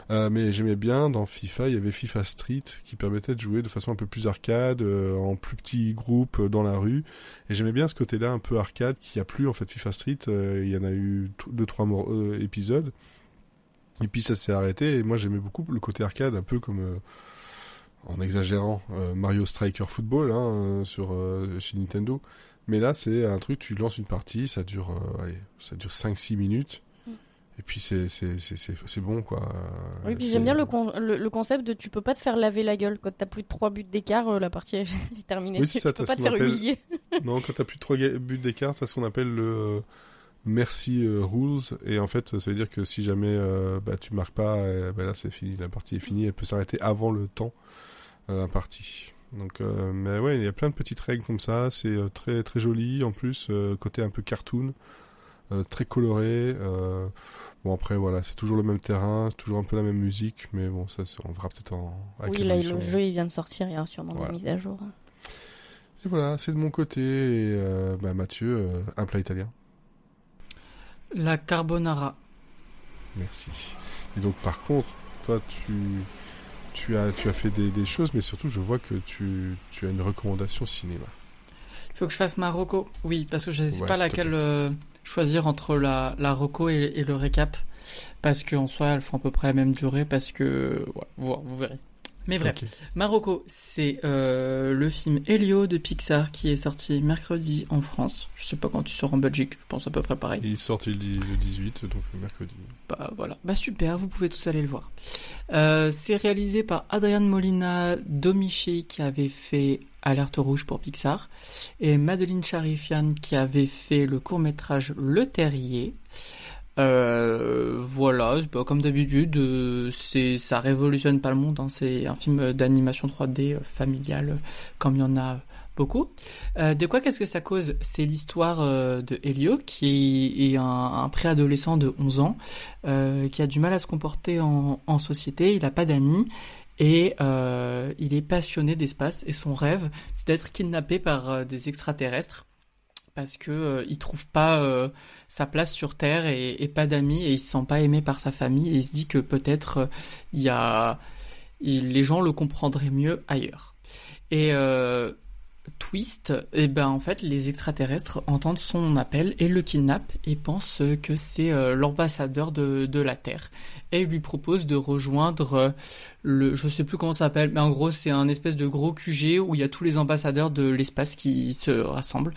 Mais j'aimais bien, dans FIFA, il y avait FIFA Street qui permettait de jouer de façon un peu plus arcade, en plus petits groupes dans la rue. Et j'aimais bien ce côté-là un peu arcade qui a plu en fait. FIFA Street, il y en a eu 2-3 épisodes. Et puis ça s'est arrêté, et moi j'aimais beaucoup le côté arcade, un peu comme, en exagérant, Mario Striker Football chez Nintendo. Mais là c'est un truc, tu lances une partie, ça dure 5-6 minutes, et puis c'est bon quoi. Oui, puis j'aime bien le concept de tu peux pas te faire laver la gueule. Quand t'as plus de 3 buts d'écart, la partie est terminée. Oui, c'est ça, tu peux pas te faire humilier. Non, quand t'as plus de 3 buts d'écart, t'as ce qu'on appelle le... Merci rules, et en fait ça veut dire que si jamais tu marques pas, là c'est fini, la partie est finie, elle peut s'arrêter avant le temps imparti. Donc mais ouais, il y a plein de petites règles comme ça, c'est très très joli en plus, côté un peu cartoon, très coloré. Bon après voilà, c'est toujours le même terrain, c'est toujours un peu la même musique, mais bon ça on verra peut-être avec oui, là le jeu il vient de sortir, il y a sûrement des mises à jour. Et voilà, c'est de mon côté, et Mathieu, un plat italien. La carbonara. Merci. Et donc par contre, toi tu as fait des choses, mais surtout je vois que tu as une recommandation cinéma. Il faut que je fasse ma reco. Oui, parce que je ne sais pas laquelle choisir entre la reco et le récap, parce qu'en soi elles font à peu près la même durée, parce que vous verrez. Mais bref, okay. Marocco, c'est le film Elio de Pixar qui est sorti mercredi en France. Je sais pas quand il sort en Belgique, je pense à peu près pareil. Il est sorti le 18, donc mercredi. Bah voilà, super, vous pouvez tous aller le voir. C'est réalisé par Adrian Molina Domichi qui avait fait Alerte Rouge pour Pixar, et Madeline Charifian qui avait fait le court-métrage Le Terrier. Voilà, comme d'habitude, ça révolutionne pas le monde, hein, c'est un film d'animation 3D familial, comme il y en a beaucoup. De quoi qu'est-ce que ça cause? C'est l'histoire de Elio, qui est un préadolescent de 11 ans, qui a du mal à se comporter en société, il a pas d'amis, et il est passionné d'espace, et son rêve, c'est d'être kidnappé par des extraterrestres, parce que il trouve pas sa place sur Terre et pas d'amis, et il se sent pas aimé par sa famille, et il se dit que peut-être les gens le comprendraient mieux ailleurs. Et twist, en fait les extraterrestres entendent son appel et le kidnappent et pensent que c'est l'ambassadeur de la Terre, et lui propose de rejoindre je sais plus comment ça s'appelle, mais en gros c'est un espèce de gros QG où il y a tous les ambassadeurs de l'espace qui se rassemblent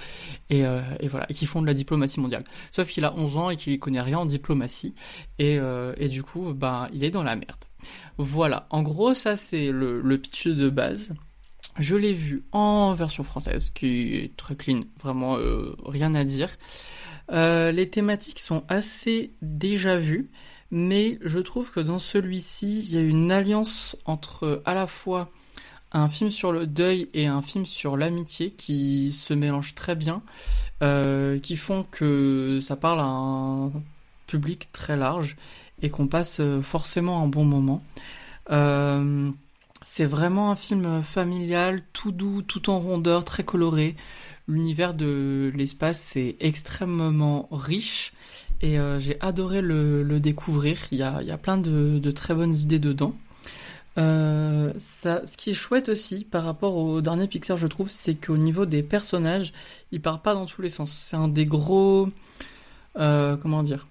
et voilà, et qui font de la diplomatie mondiale. Sauf qu'il a 11 ans et qu'il connaît rien en diplomatie, et du coup il est dans la merde. Voilà, en gros ça c'est le pitch de base. Je l'ai vu en version française, qui est très clean, vraiment rien à dire. Les thématiques sont assez déjà vues, mais je trouve que dans celui-ci, il y a une alliance entre à la fois un film sur le deuil et un film sur l'amitié qui se mélangent très bien, qui font que ça parle à un public très large et qu'on passe forcément un bon moment. C'est vraiment un film familial, tout doux, tout en rondeur, très coloré. L'univers de l'espace, c'est extrêmement riche et j'ai adoré le découvrir. Il y a plein de très bonnes idées dedans. Ce qui est chouette aussi par rapport au dernier Pixar, je trouve, c'est qu'au niveau des personnages, ils partent pas dans tous les sens. C'est un des gros... comment dire ?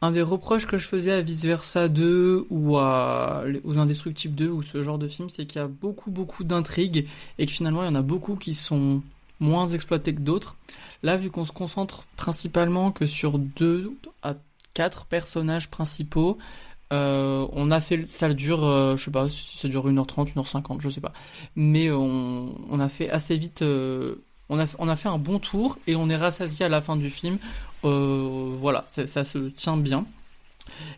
Un des reproches que je faisais à Vice Versa 2 ou aux Indestructibles 2 ou ce genre de film, c'est qu'il y a beaucoup d'intrigues et que finalement il y en a beaucoup qui sont moins exploités que d'autres. Là, vu qu'on se concentre principalement que sur 2 à 4 personnages principaux, on a fait, ça dure, je sais pas si ça dure 1h30, 1h50, je sais pas. Mais on a fait assez vite, on a fait un bon tour et on est rassasié à la fin du film. Voilà, ça se tient bien.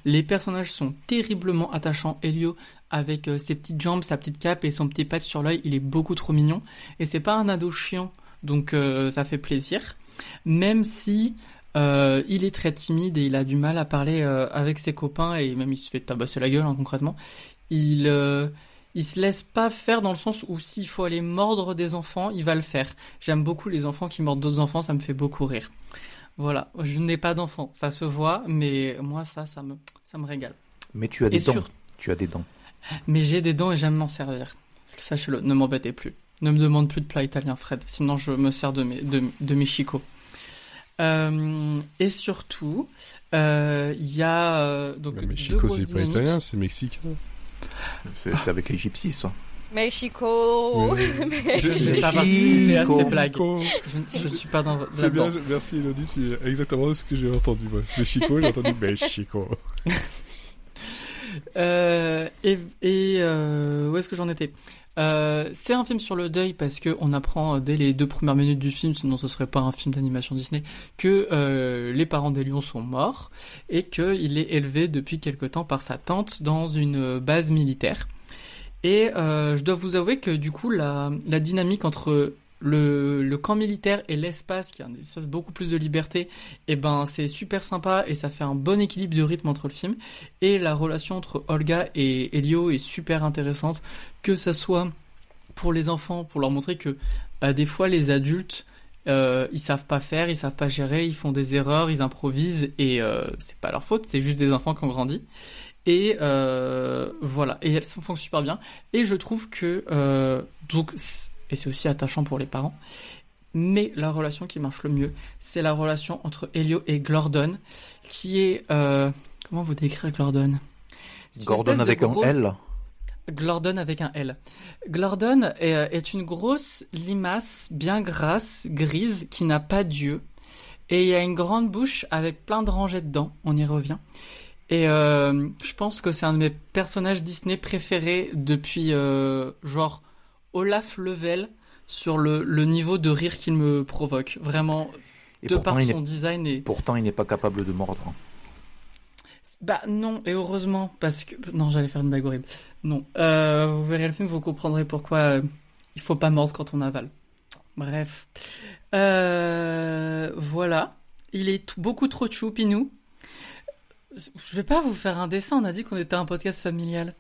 Les personnages sont terriblement attachants. Elio, avec ses petites jambes, sa petite cape et son petit patch sur l'œil, il est beaucoup trop mignon. Et c'est pas un ado chiant, donc ça fait plaisir. Même si il est très timide et il a du mal à parler avec ses copains et même il se fait tabasser la gueule, hein, concrètement. Il se laisse pas faire dans le sens où s'il faut aller mordre des enfants, il va le faire. J'aime beaucoup les enfants qui mordent d'autres enfants, ça me fait beaucoup rire. Voilà, je n'ai pas d'enfant, ça se voit, mais moi ça me régale. Mais tu as des dents. Tu as des dents. Mais j'ai des dents et j'aime m'en servir. Sachez-le, ne m'embêtez plus. Ne me demande plus de plats italiens, Fred, sinon je me sers de mes chicots. Et surtout, il y a donc mais Mexico, c'est pas italien, c'est mexicain. C'est avec les gypsies, ça. Mexico. Oui. Je n'ai pas participé à ces blagues. Je ne suis pas dans c'est bien, merci Elodie, tu as exactement ce que j'ai entendu. Moi. Mexico, j'ai entendu Mexico. Où est-ce que j'en étais ? C'est un film sur le deuil parce que on apprend dès les 2 premières minutes du film, sinon ce serait pas un film d'animation Disney, que les parents des lions sont morts et qu'il est élevé depuis quelque temps par sa tante dans une base militaire. Et je dois vous avouer que du coup la dynamique entre le camp militaire et l'espace, qui est un espace beaucoup plus de liberté, et ben c'est super sympa et ça fait un bon équilibre de rythme entre le film. Et la relation entre Olga et Elio est super intéressante, que ça soit pour les enfants, pour leur montrer que des fois les adultes ils savent pas faire, ils savent pas gérer, ils font des erreurs, ils improvisent et c'est pas leur faute, c'est juste des enfants qui ont grandi. Et voilà, et elles fonctionnent super bien. Et je trouve que et c'est aussi attachant pour les parents. Mais la relation qui marche le mieux, c'est la relation entre Elio et Glordon, qui est comment vous décrire Glordon ? Gordon avec un L. Glordon avec un L. Glordon est une grosse limace bien grasse, grise, qui n'a pas d'yeux. Et il y a une grande bouche avec plein de rangées dedans. On y revient. Et je pense que c'est un de mes personnages Disney préférés depuis genre Olaf level sur le niveau de rire qu'il me provoque. Vraiment, et de par son design. Et... Pourtant, il n'est pas capable de mordre. Bah non, et heureusement, parce que... Non, j'allais faire une blague horrible. Non, vous verrez le film, vous comprendrez pourquoi il faut pas mordre quand on avale. Bref. Voilà. Il est beaucoup trop choupinou. Je vais pas vous faire un dessin, on a dit qu'on était un podcast familial.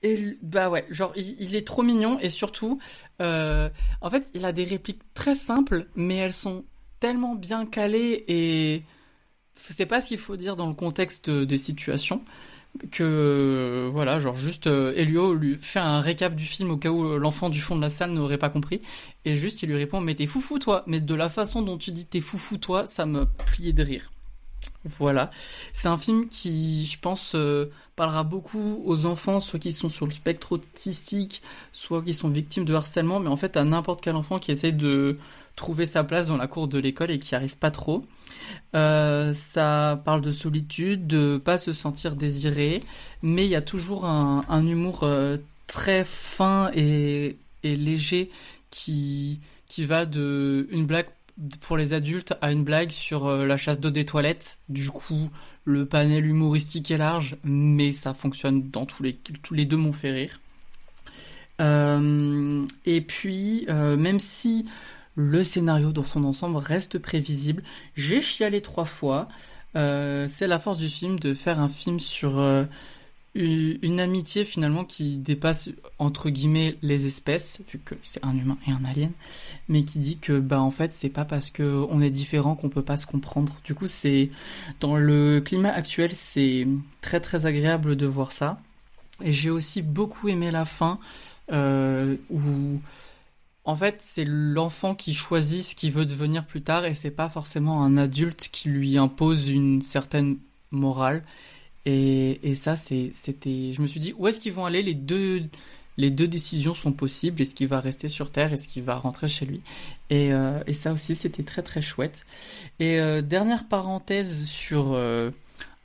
Et bah ouais, genre il est trop mignon et surtout, en fait, il a des répliques très simples, mais elles sont tellement bien calées et c'est pas ce qu'il faut dire dans le contexte des situations que voilà, genre juste Elio lui fait un récap du film au cas où l'enfant du fond de la salle n'aurait pas compris et juste il lui répond mais t'es foufou toi, mais de la façon dont tu dis t'es foufou toi, ça me pliait de rire. Voilà, c'est un film qui, je pense, parlera beaucoup aux enfants, soit qui sont sur le spectre autistique, soit qui sont victimes de harcèlement, mais en fait à n'importe quel enfant qui essaye de trouver sa place dans la cour de l'école et qui n'y arrive pas trop. Ça parle de solitude, de pas se sentir désiré, mais il y a toujours un humour très fin et léger qui va de une blague pour les adultes à une blague sur la chasse d'eau des toilettes. Du coup, le panel humoristique est large, mais ça fonctionne dans tous les deux m'ont fait rire. Et puis, même si le scénario dans son ensemble reste prévisible, j'ai chialé 3 fois. C'est la force du film de faire un film sur une amitié finalement qui dépasse entre guillemets les espèces, vu que c'est un humain et un alien, mais qui dit que en fait c'est pas parce que on est différent qu'on peut pas se comprendre. Du coup, c'est dans le climat actuel, c'est très très agréable de voir ça. Et j'ai aussi beaucoup aimé la fin où en fait c'est l'enfant qui choisit ce qu'il veut devenir plus tard et c'est pas forcément un adulte qui lui impose une certaine morale. Et ça, c'était. Je me suis dit, où est-ce qu'ils vont aller? Les deux décisions sont possibles. Est-ce qu'il va rester sur Terre? Est-ce qu'il va rentrer chez lui? Et ça aussi, c'était très très chouette. Et dernière parenthèse sur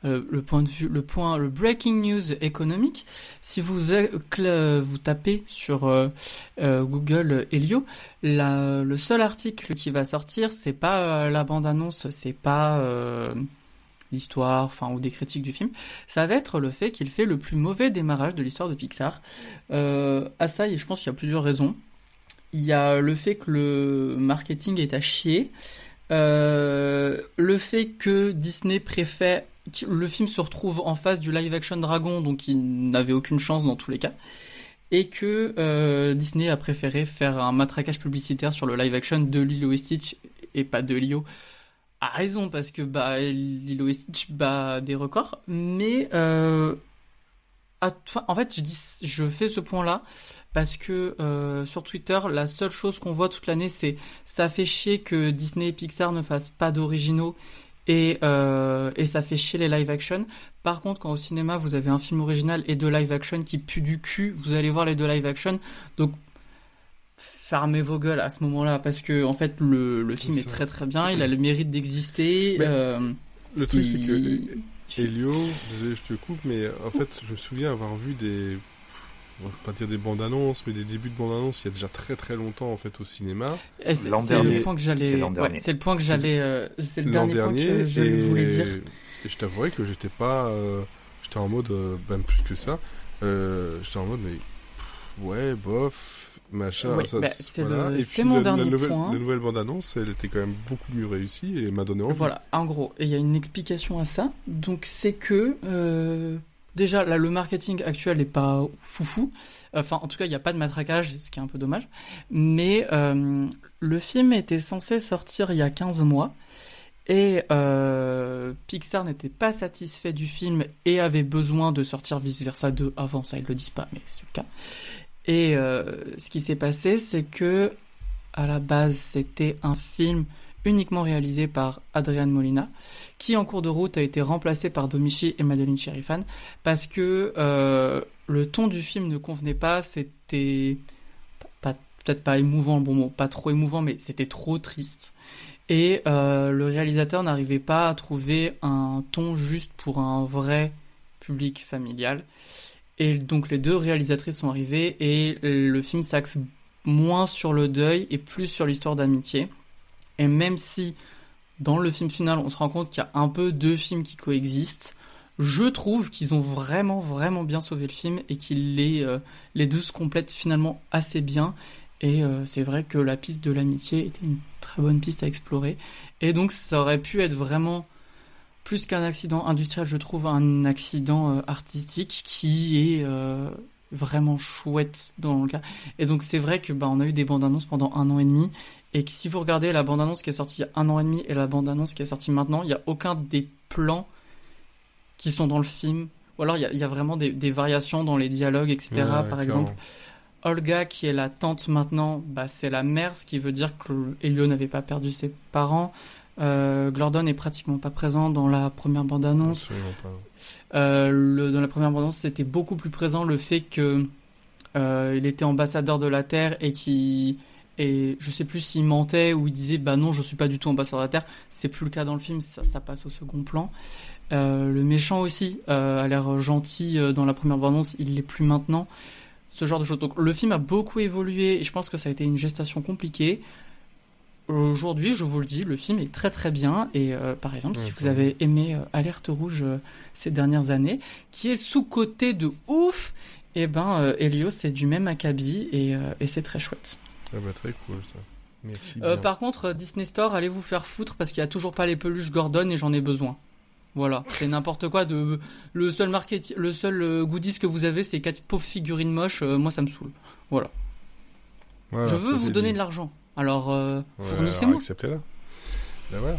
le breaking news économique. Si vous tapez sur Google Helio, le seul article qui va sortir, c'est pas la bande-annonce, c'est pas l'histoire, ou des critiques du film, ça va être le fait qu'il fait le plus mauvais démarrage de l'histoire de Pixar. À ça, je pense qu'il y a plusieurs raisons. Il y a le fait que le marketing est à chier, le fait que Disney préfère le film se retrouve en face du live-action Dragon, donc il n'avait aucune chance dans tous les cas, et que Disney a préféré faire un matraquage publicitaire sur le live-action de Lilo et Stitch et pas de Lilo. A raison, parce que Lilo et Stitch bat des records, mais en fait je fais ce point là parce que sur Twitter la seule chose qu'on voit toute l'année c'est ça fait chier que Disney et Pixar ne fassent pas d'originaux et ça fait chier les live action. Par contre, quand au cinéma vous avez un film original et deux live action qui puent du cul, vous allez voir les deux live action, donc fermez vos gueules à ce moment-là, parce que en fait le film est très très bien, il a le mérite d'exister. Le truc c'est que Elio, désolé je te coupe, mais en fait je me souviens avoir vu on va pas dire des bandes annonces, mais des débuts de bandes annonces il y a déjà très très longtemps en fait au cinéma. C'est le point que j'allais. C'est le point que j'allais. C'est le dernier point que je voulais dire. Et je t'avouerais que j'étais pas, j'étais en mode même plus que ça. J'étais en mode mais ouais bof. Machin, oui, c'est mon dernier point. La nouvelle bande-annonce, elle était quand même beaucoup mieux réussie et m'a donné envie. Voilà, en gros, et il y a une explication à ça. Donc c'est que déjà là, le marketing actuel n'est pas foufou. Enfin, en tout cas, il n'y a pas de matraquage, ce qui est un peu dommage. Mais le film était censé sortir il y a 15 mois. Et Pixar n'était pas satisfait du film et avait besoin de sortir Vice Versa 2 avant. Ça, ils le disent pas, mais c'est le cas. Et ce qui s'est passé, c'est que à la base, c'était un film uniquement réalisé par Adrian Molina, qui en cours de route a été remplacé par Domichi et Madeline Sherifan, parce que le ton du film ne convenait pas, c'était peut-être pas émouvant, bon mot, pas trop émouvant, mais c'était trop triste. Et le réalisateur n'arrivait pas à trouver un ton juste pour un vrai public familial. Et donc les deux réalisatrices sont arrivées et le film s'axe moins sur le deuil et plus sur l'histoire d'amitié. Et même si dans le film final on se rend compte qu'il y a un peu deux films qui coexistent, je trouve qu'ils ont vraiment vraiment bien sauvé le film et qu'ils les deux se complètent finalement assez bien. Et c'est vrai que la piste de l'amitié était une très bonne piste à explorer. Et donc ça aurait pu être vraiment plus qu'un accident industriel, je trouve un accident artistique qui est vraiment chouette dans le cas. Et donc c'est vrai que on a eu des bandes annonces pendant 1 an et demi, et que si vous regardez la bande annonce qui est sortie il y a 1 an et demi et la bande annonce qui est sortie maintenant, il n'y a aucun des plans qui sont dans le film, ou alors il y a vraiment des variations dans les dialogues, etc. Ouais, par exemple, Olga qui est la tante maintenant, c'est la mère, ce qui veut dire que Elio n'avait pas perdu ses parents. Gordon est pratiquement pas présent dans la première bande-annonce. Absolument pas. Dans la première bande-annonce, c'était beaucoup plus présent le fait que il était ambassadeur de la Terre et je sais plus s'il mentait ou il disait non, je suis pas du tout ambassadeur de la Terre. C'est plus le cas dans le film, ça passe au second plan. Le méchant aussi a l'air gentil dans la première bande-annonce, il l'est plus maintenant. Ce genre de choses. Donc le film a beaucoup évolué et je pense que ça a été une gestation compliquée. Aujourd'hui, je vous le dis, le film est très très bien et par exemple, si vous avez aimé Alerte Rouge ces dernières années, qui est sous-coté de ouf, Elio c'est du même acabit et c'est très chouette. Très cool ça. Merci. Par contre, Disney Store, allez vous faire foutre parce qu'il y a toujours pas les peluches Gordon et j'en ai besoin. Voilà, c'est n'importe quoi. Le seul goodies que vous avez, c'est 4 pauvres figurines moches. Moi, ça me saoule. Voilà. Je veux vous donner de l'argent. Alors, fournissez-moi. Acceptez-la. Ben voilà.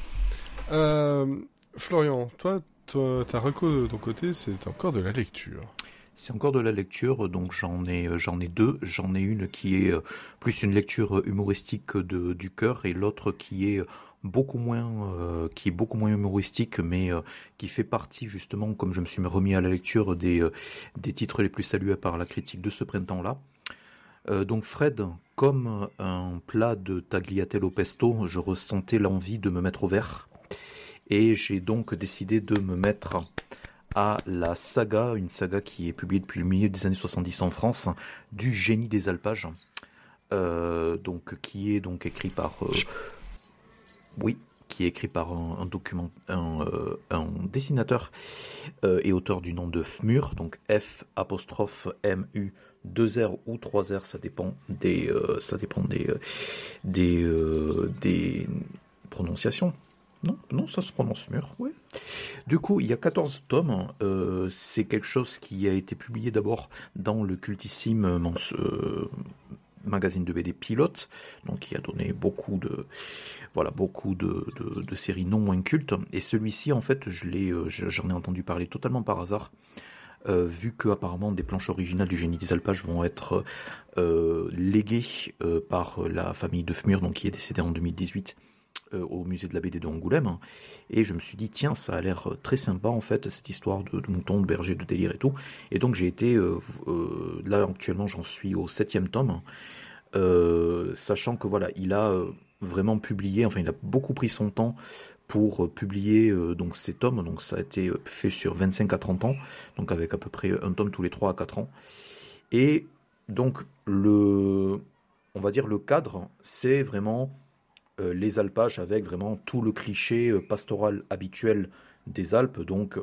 Florian, toi, ta reco de ton côté, c'est encore de la lecture. C'est encore de la lecture, donc j'en ai deux. J'en ai une qui est plus une lecture humoristique du cœur, et l'autre qui est beaucoup moins humoristique, mais qui fait partie justement, comme je me suis remis à la lecture, des titres les plus salués par la critique de ce printemps-là. Donc Fred, comme un plat de tagliatelle au pesto, je ressentais l'envie de me mettre au vert, et j'ai donc décidé de me mettre à la saga, une saga qui est publiée depuis le milieu des années 70 en France, du Génie des Alpages, donc qui est donc écrit par un dessinateur et auteur du nom de Fmur, donc F''MU 2R ou 3R, ça dépend des prononciations. Non, ça se prononce Mur, oui. Du coup, il y a 14 tomes. C'est quelque chose qui a été publié d'abord dans le cultissime magazine de BD Pilote, donc qui a donné beaucoup de séries non moins cultes. Et celui-ci, en fait, j'en ai entendu parler totalement par hasard, vu que apparemment des planches originales du Génie des Alpages vont être léguées par la famille de Fmur, donc qui est décédée en 2018. Au musée de la BD de Angoulême, et je me suis dit tiens, ça a l'air très sympa en fait, cette histoire de moutons, de bergers, de délire et tout, et donc j'ai été là actuellement j'en suis au 7e tome, sachant que voilà, il a vraiment publié, enfin il a beaucoup pris son temps pour publier donc ces tomes, donc ça a été fait sur 25 à 30 ans, donc avec à peu près un tome tous les 3 à 4 ans, et donc on va dire le cadre, c'est vraiment les alpages avec vraiment tout le cliché pastoral habituel des Alpes. Donc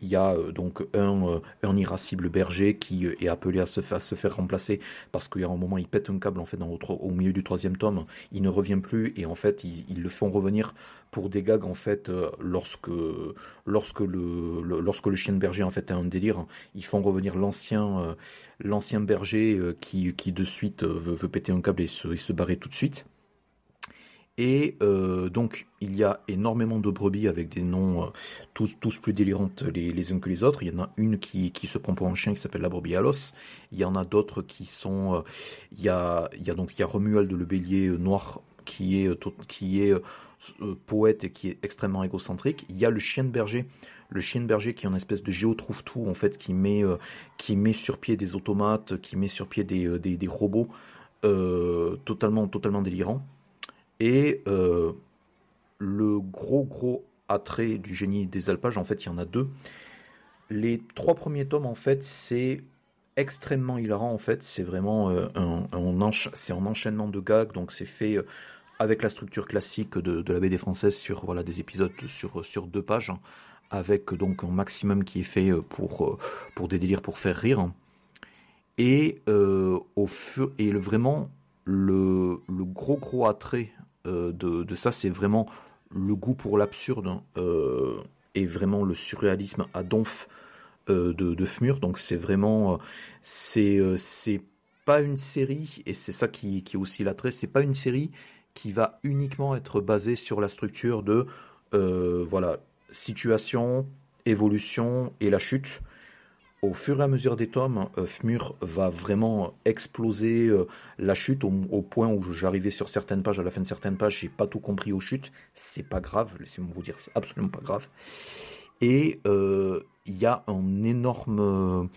il y a donc un irascible berger qui est appelé à se faire remplacer parce qu'il y a un moment il pète un câble en fait au milieu du 3e tome, il ne revient plus, et en fait ils le font revenir pour des gags en fait lorsque le chien de berger en fait a un délire, ils font revenir l'ancien berger qui de suite veut péter un câble et se barrer tout de suite. Et donc il y a énormément de brebis avec des noms tous plus délirantes les uns que les autres. Il y en a une qui se prend pour un chien qui s'appelle la brebis à l'os. Il y en a d'autres qui sont il y a Romuald le bélier noir qui est poète et qui est extrêmement égocentrique. Il y a le chien de berger qui est une espèce de géo-trouve-tout en fait, qui met sur pied des automates, qui met sur pied des robots totalement délirants. Et le gros attrait du Génie des Alpages, en fait, il y en a 2. Les 3 premiers tomes, en fait, c'est extrêmement hilarant, en fait. C'est vraiment c'est un enchaînement de gags, donc c'est fait avec la structure classique de la BD française sur des épisodes sur 2 pages, hein, avec donc un maximum qui est fait pour des délires, pour faire rire. Et vraiment le gros attrait de ça, c'est vraiment le goût pour l'absurde et vraiment le surréalisme à donf de Fmur. Donc c'est vraiment c'est pas une série, et c'est ça qui est aussi l'attrait, c'est pas une série qui va uniquement être basée sur la structure de situation, évolution et la chute. Au fur et à mesure des tomes, Fmur va vraiment exploser la chute au point où j'arrivais sur certaines pages, à la fin de certaines pages, j'ai pas tout compris aux chutes. C'est pas grave, laissez-moi vous dire, c'est absolument pas grave. Et il y a une énorme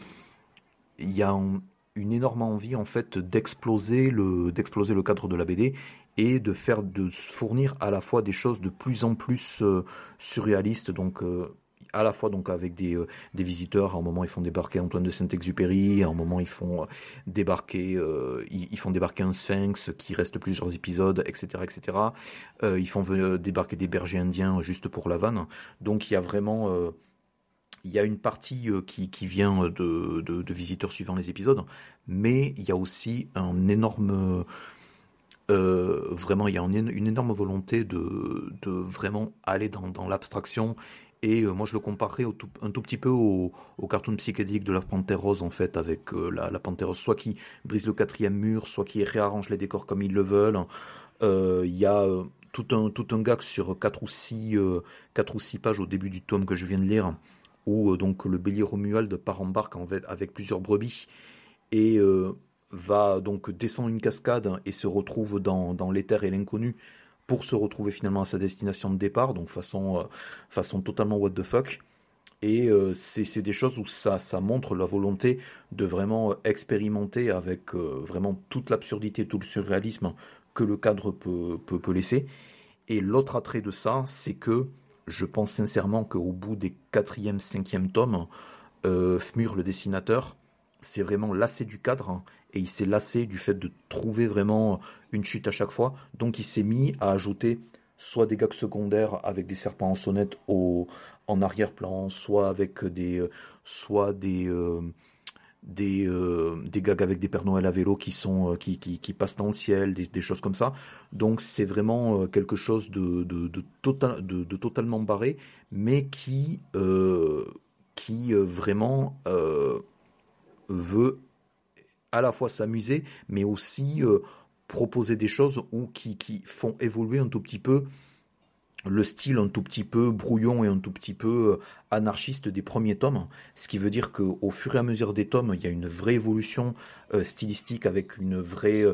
envie en fait d'exploser le cadre de la BD et de fournir à la fois des choses de plus en plus surréalistes, donc à la fois donc avec des visiteurs. À un moment ils font débarquer Antoine de Saint-Exupéry, à un moment ils font débarquer un sphinx qui reste plusieurs épisodes, etc. Ils font débarquer des bergers indiens juste pour la vanne. Donc il y a vraiment il y a une partie qui vient de visiteurs suivant les épisodes, mais il y a aussi un énorme vraiment il y a une énorme volonté de vraiment aller dans l'abstraction Et moi, je le comparerais un tout petit peu au cartoon psychédélique de la Panthère Rose, en fait, avec la Panthère Rose, soit qui brise le 4e mur, soit qui réarrange les décors comme ils le veulent. Il y a tout un gag sur 4 ou 6 pages au début du tome que je viens de lire, où donc le bélier Romuald part en barque avec plusieurs brebis, et va donc descendre une cascade et se retrouve dans l'éther et l'inconnu, pour se retrouver finalement à sa destination de départ, donc façon totalement what the fuck. Et c'est des choses où ça montre la volonté de vraiment expérimenter avec vraiment toute l'absurdité, tout le surréalisme que le cadre peut laisser. Et l'autre attrait de ça, c'est que je pense sincèrement qu'au bout des 4e, 5e tomes, Fmur, le dessinateur, s'est vraiment lassé du cadre, hein, et il s'est lassé du fait de trouver vraiment une chute à chaque fois. Donc il s'est mis à ajouter soit des gags secondaires avec des serpents en sonnette en arrière-plan, soit avec des gags avec des Pères Noël à vélo qui passent dans le ciel, des choses comme ça. Donc c'est vraiment quelque chose de totalement barré, mais qui vraiment veut à la fois s'amuser, mais aussi proposer des choses qui font évoluer un tout petit peu le style un tout petit peu brouillon et un tout petit peu anarchiste des premiers tomes, ce qui veut dire qu'au fur et à mesure des tomes, il y a une vraie évolution stylistique, avec une vraie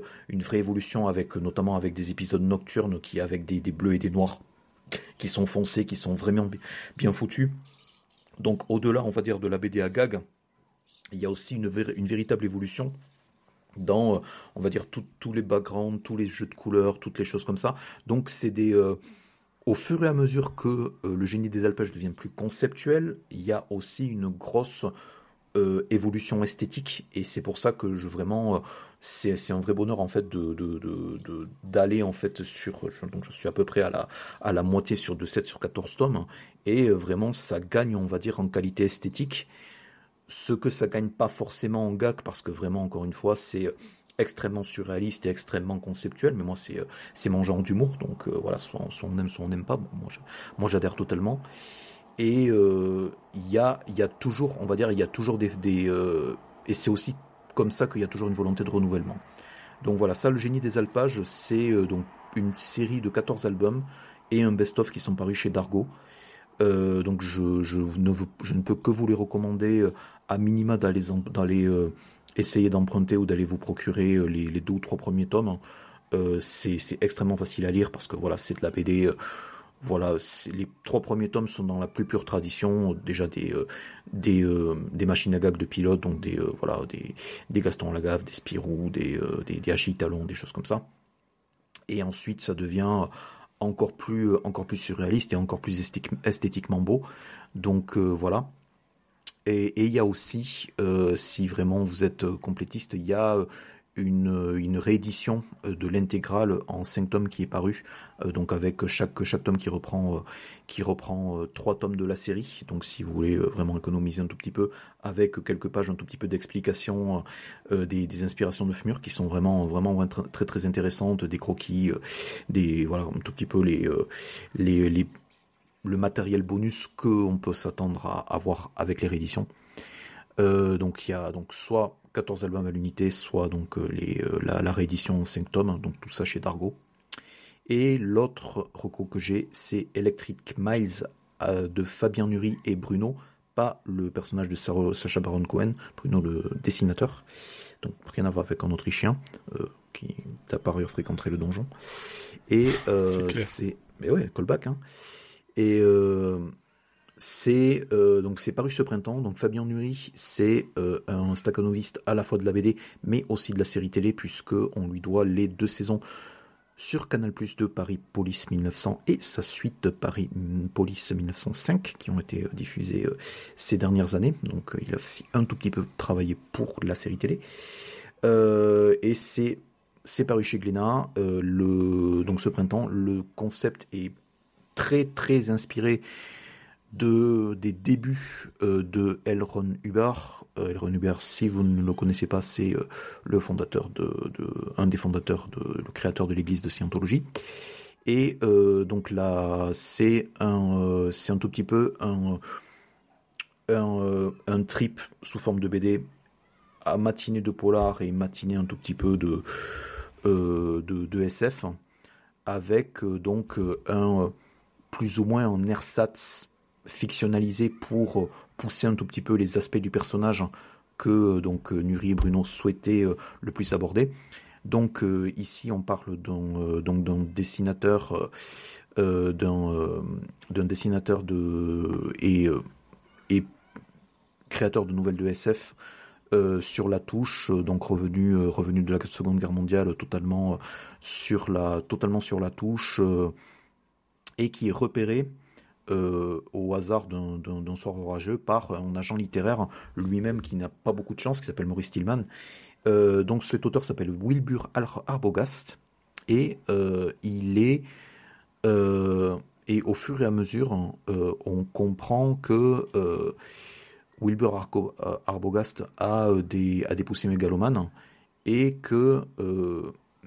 évolution, notamment avec des épisodes nocturnes avec des bleus et des noirs qui sont foncés, qui sont vraiment bien foutus. Donc au-delà, on va dire, de la BD à gag, il y a aussi une véritable évolution dans, on va dire, tous les backgrounds, tous les jeux de couleurs, toutes les choses comme ça. Donc c'est au fur et à mesure que le génie des alpages devient plus conceptuel, il y a aussi une grosse évolution esthétique, et c'est pour ça que c'est un vrai bonheur en fait d'aller en fait donc je suis à peu près à la moitié de 7 sur 14 tomes, et vraiment ça gagne, on va dire, en qualité esthétique, ce que ça gagne pas forcément en gag, parce que vraiment, encore une fois, c'est extrêmement surréaliste et extrêmement conceptuel, mais moi c'est mon genre d'humour, donc voilà, soit on aime, soit on n'aime pas. Bon, moi j'adhère totalement. Et il y a toujours, on va dire, il y a toujours et c'est aussi comme ça qu'il y a toujours une volonté de renouvellement. Donc voilà, ça, le génie des alpages, c'est donc une série de 14 albums et un best-of qui sont parus chez Dargo. Donc je ne peux que vous les recommander, à minima d'aller essayer d'emprunter ou d'aller vous procurer les 2 ou 3 premiers tomes. C'est extrêmement facile à lire, parce que voilà, c'est de la BD. Voilà, les 3 premiers tomes sont dans la plus pure tradition, déjà des machines à gag de pilote, donc des Gaston Lagaffe, des Spirou, des Hachi Talon, des choses comme ça. Et ensuite, ça devient encore plus surréaliste et encore plus esthétiquement beau. Donc voilà. Et il y a aussi, si vraiment vous êtes complétiste, il y a une réédition de l'intégrale en 5 tomes qui est paru, donc avec chaque tome qui reprend 3 tomes de la série. Donc si vous voulez vraiment économiser un tout petit peu, avec quelques pages un tout petit peu d'explication des inspirations de Fmur, qui sont vraiment très très intéressantes, des croquis, voilà, un tout petit peu le matériel bonus qu'on peut s'attendre à avoir avec les rééditions. Donc il y a donc soit 14 albums à l'unité, soit donc la réédition en 5 tomes, donc tout ça chez Dargo. Et l'autre reco que j'ai, c'est Electric Miles de Fabien Nury et Bruno, pas le personnage de Sacha Baron Cohen, Bruno le dessinateur, donc rien à voir avec un Autrichien qui a par ailleurs fréquenté le donjon. Et mais ouais, callback, hein. Et donc c'est paru ce printemps. Donc Fabien Nury, c'est un staccanoviste à la fois de la BD mais aussi de la série télé, puisque on lui doit les 2 saisons sur Canal+ de Paris Police 1900 et sa suite Paris Police 1905 qui ont été diffusées ces dernières années. Donc il a aussi un tout petit peu travaillé pour la série télé. Et c'est paru chez Glénat. Donc ce printemps, le concept est très très inspiré des débuts de L. Ron Hubbard. L. Ron Hubbard, si vous ne le connaissez pas, c'est le créateur de l'Église de Scientologie. Et donc là, c'est un tout petit peu un trip sous forme de BD, à matinée de polar et matinée un tout petit peu de SF, avec donc un plus ou moins en ersatz fictionnalisé pour pousser un tout petit peu les aspects du personnage que donc Nuri et Bruno souhaitaient le plus aborder. Donc ici on parle d'un dessinateur et créateur de nouvelles de SF sur la touche, donc revenu de la Seconde Guerre mondiale, totalement sur la touche, et qui est repéré au hasard d'un soir orageux par un agent littéraire lui-même qui n'a pas beaucoup de chance, qui s'appelle Maurice Tillman. Donc cet auteur s'appelle Wilbur Arbogast, et il est et au fur et à mesure on comprend que Wilbur Arbogast a des poussées mégalomanes, et que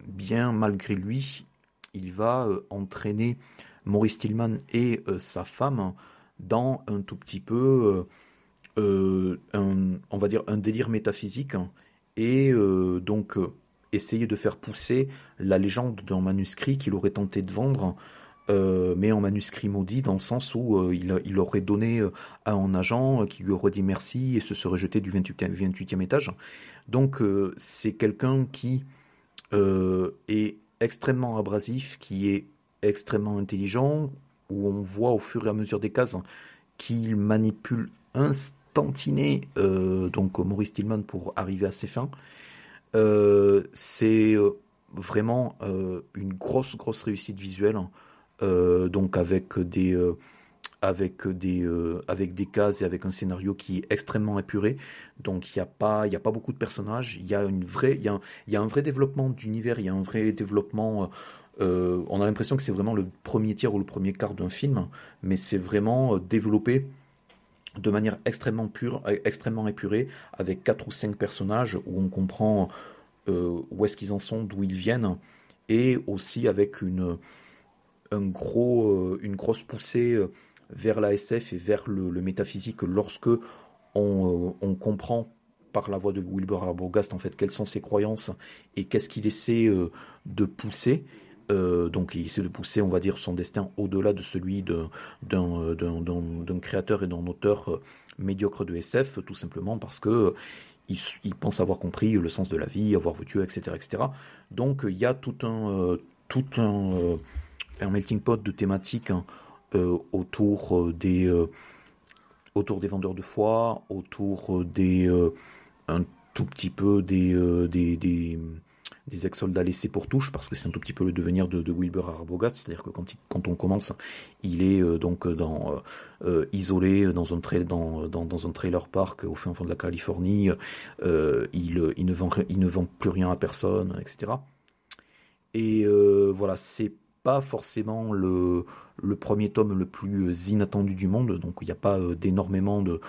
bien malgré lui, il va entraîner Maurice Tillman et sa femme dans un tout petit peu on va dire un délire métaphysique, et donc essayer de faire pousser la légende d'un manuscrit qu'il aurait tenté de vendre, mais en manuscrit maudit, dans le sens où il aurait donné à un agent qui lui aurait dit merci et se serait jeté du 28e étage. Donc c'est quelqu'un qui est extrêmement abrasif, qui est extrêmement intelligent, où on voit au fur et à mesure des cases qu'il manipule instantané donc Maurice Tillman pour arriver à ses fins. C'est vraiment une grosse réussite visuelle, donc avec des cases et avec un scénario qui est extrêmement épuré. Donc il y a pas beaucoup de personnages, il y a un vrai développement d'univers, il y a un vrai développement, on a l'impression que c'est vraiment le premier tiers ou le premier quart d'un film, mais c'est vraiment développé de manière extrêmement pure, extrêmement épurée, avec 4 ou 5 personnages où on comprend où est-ce qu'ils en sont, d'où ils viennent, et aussi avec une grosse poussée vers la SF et vers le métaphysique, lorsque on comprend par la voix de Wilbur Arbogast en fait quelles sont ses croyances et qu'est-ce qu'il essaie de pousser. Donc il essaie de pousser, on va dire, son destin au-delà de celui d'un créateur et d'un auteur médiocre de SF, tout simplement parce que il pense avoir compris le sens de la vie, avoir vu Dieu, etc., etc. Donc il y a tout un melting pot de thématiques autour des vendeurs de foi, autour un tout petit peu des ex-soldats laissés pour touche, parce que c'est un tout petit peu le devenir de Wilbur Arbogast, c'est-à-dire que quand on commence, il est donc isolé dans un trailer park au fin fond de la Californie, il ne vend plus rien à personne, etc. Et voilà, c'est pas forcément le premier tome le plus inattendu du monde, donc il n'y a pas d'énormément de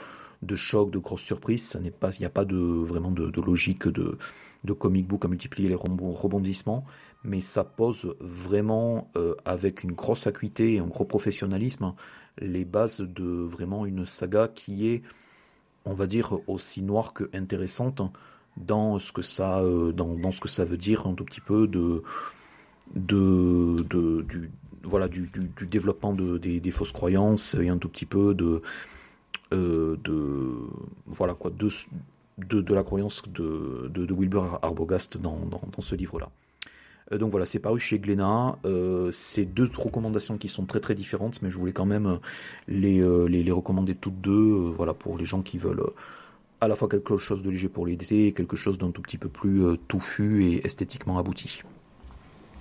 chocs, de grosses surprises, il n'y a pas vraiment de logique de comic book à multiplier les rebondissements, mais ça pose vraiment avec une grosse acuité et un gros professionnalisme les bases de vraiment une saga qui est, on va dire, aussi noire que intéressante dans ce que ça veut dire un tout petit peu du développement des fausses croyances, et un tout petit peu de la croyance de Wilbur Arbogast dans ce livre-là. Donc voilà, c'est paru chez Glénat. C'est 2 recommandations qui sont très très différentes, mais je voulais quand même les recommander toutes 2, voilà, pour les gens qui veulent à la fois quelque chose de léger pour l'été et quelque chose d'un tout petit peu plus touffu et esthétiquement abouti.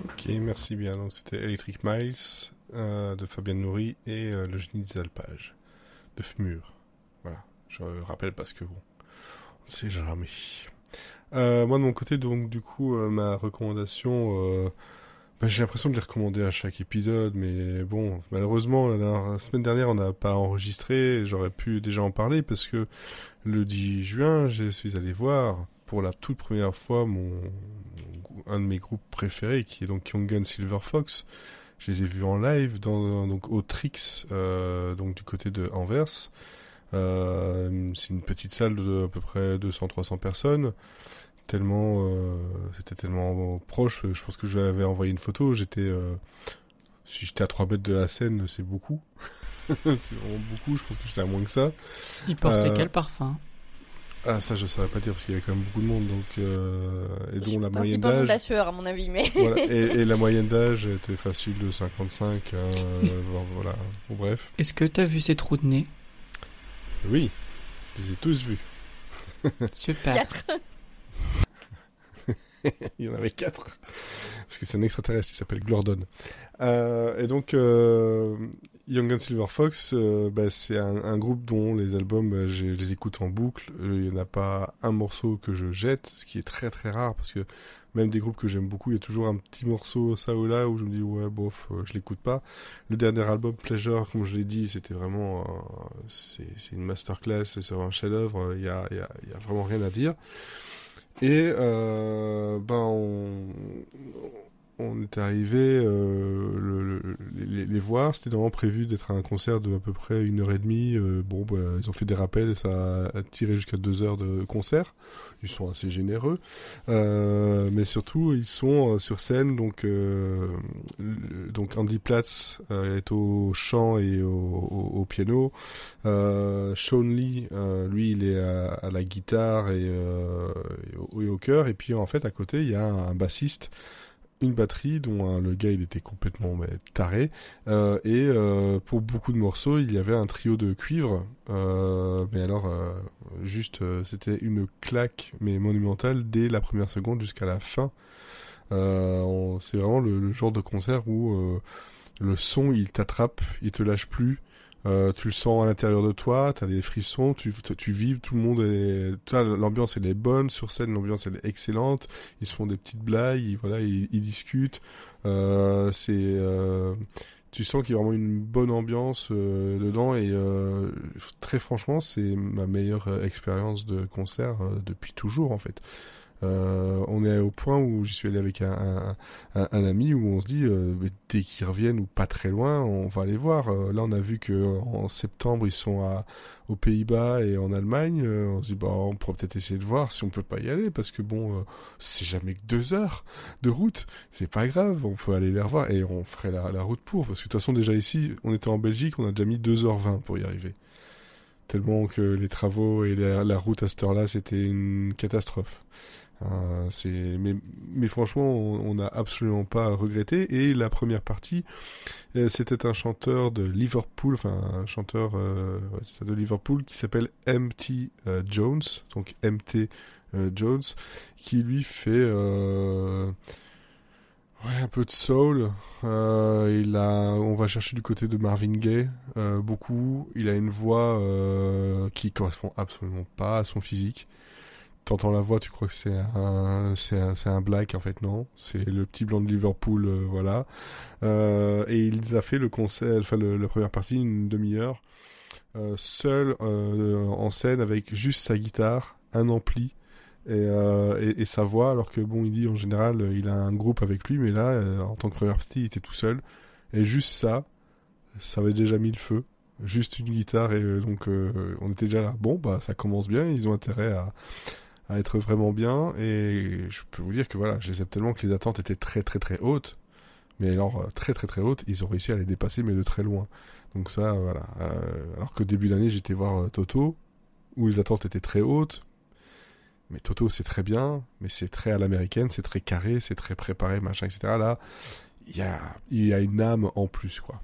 Ok, merci bien. Donc c'était Electric Miles de Fabienne Nourry et Le Génie des Alpages de Fmur. Voilà, je rappelle parce que bon, on sait jamais. Moi de mon côté, donc du coup, ma recommandation, j'ai l'impression de les recommander à chaque épisode, mais bon, malheureusement la semaine dernière on n'a pas enregistré. J'aurais pu déjà en parler parce que le 10 juin, je suis allé voir pour la toute première fois un de mes groupes préférés, qui est donc Young Gun Silver Fox, Je les ai vus en live donc au Trix, donc du côté de Anvers. C'est une petite salle de à peu près 200-300 personnes. C'était tellement proche. Je pense que je lui avais envoyé une photo. Si j'étais à 3 mètres de la scène, c'est beaucoup. C'est vraiment beaucoup. Je pense que j'étais à moins que ça. Il portait quel parfum? Ah, ça je saurais pas dire parce qu'il y avait quand même beaucoup de monde, donc et dont la moyenne d'âge. d'âge. De la sueur à mon avis, mais. Voilà, et la moyenne d'âge était facile de 55. Voilà. Bon, bref. Est-ce que t'as vu ces trous de nez? Oui, je les ai tous vus. Super. 4. Il y en avait 4. Parce que c'est un extraterrestre, il s'appelle Glordon. Et donc, Young and Silver Fox, c'est un groupe dont les albums, je les écoute en boucle. Il n'y en a pas un morceau que je jette, ce qui est très très rare, parce que même des groupes que j'aime beaucoup, il y a toujours un petit morceau ça ou là où je me dis ouais bof, je l'écoute pas. Le dernier album Pleasure, comme je l'ai dit, c'était vraiment c'est une masterclass, c'est un chef-d'œuvre, il y a vraiment rien à dire. Et on est arrivé les voir. C'était normalement prévu d'être un concert de à peu près 1h30. Ils ont fait des rappels, ça a tiré jusqu'à 2 heures de concert. Ils sont assez généreux, mais surtout ils sont sur scène. Donc Andy Platz est au chant et au piano. Sean Lee, lui, il est à la guitare et au chœur. Et puis en fait à côté il y a un bassiste, une batterie dont le gars il était complètement taré, et pour beaucoup de morceaux il y avait un trio de cuivre, mais alors c'était une claque mais monumentale dès la première seconde jusqu'à la fin. C'est vraiment le genre de concert où le son il t'attrape, il te lâche plus. Tu le sens à l'intérieur de toi, t'as des frissons, tu vibres, tout le monde l'ambiance elle est bonne, sur scène l'ambiance elle est excellente, ils se font des petites blagues, ils discutent, tu sens qu'il y a vraiment une bonne ambiance dedans, et très franchement c'est ma meilleure expérience de concert depuis toujours en fait. On est au point où j'y suis allé avec un ami où on se dit dès qu'ils reviennent ou pas très loin on va aller voir. Là on a vu que en septembre ils sont aux Pays-Bas et en Allemagne. On se dit on pourrait peut-être essayer de voir si on peut pas y aller, parce que c'est jamais que 2 heures de route, c'est pas grave, on peut aller les revoir et on ferait la route pour, parce que de toute façon déjà ici on était en Belgique, on a déjà mis 2h20 pour y arriver, tellement que les travaux et la route à cette heure-là c'était une catastrophe. Mais franchement on n'a absolument pas regretté. Et la première partie c'était un chanteur de Liverpool, de Liverpool qui s'appelle MT Jones, donc MT Jones, qui lui fait un peu de soul. On va chercher du côté de Marvin Gaye beaucoup. Il a une voix qui correspond absolument pas à son physique. T'entends la voix, tu crois que c'est un black, en fait non, c'est le petit blanc de Liverpool, voilà. Et il a fait le concert, la première partie, une demi-heure, seul en scène avec juste sa guitare, un ampli et sa voix, alors que il dit en général il a un groupe avec lui, mais là en tant que première partie il était tout seul, et juste ça avait déjà mis le feu. Juste une guitare, et donc on était déjà là. Ça commence bien, ils ont intérêt à être vraiment bien, et je peux vous dire que voilà, je les aime tellement que les attentes étaient très très très hautes, mais alors très très très hautes, ils ont réussi à les dépasser, mais de très loin. Donc ça, voilà. Alors qu'au début d'année, j'étais voir Toto, où les attentes étaient très hautes, mais Toto c'est très bien, mais c'est très à l'américaine, c'est très carré, c'est très préparé, machin, etc. Là, il y a une âme en plus, quoi.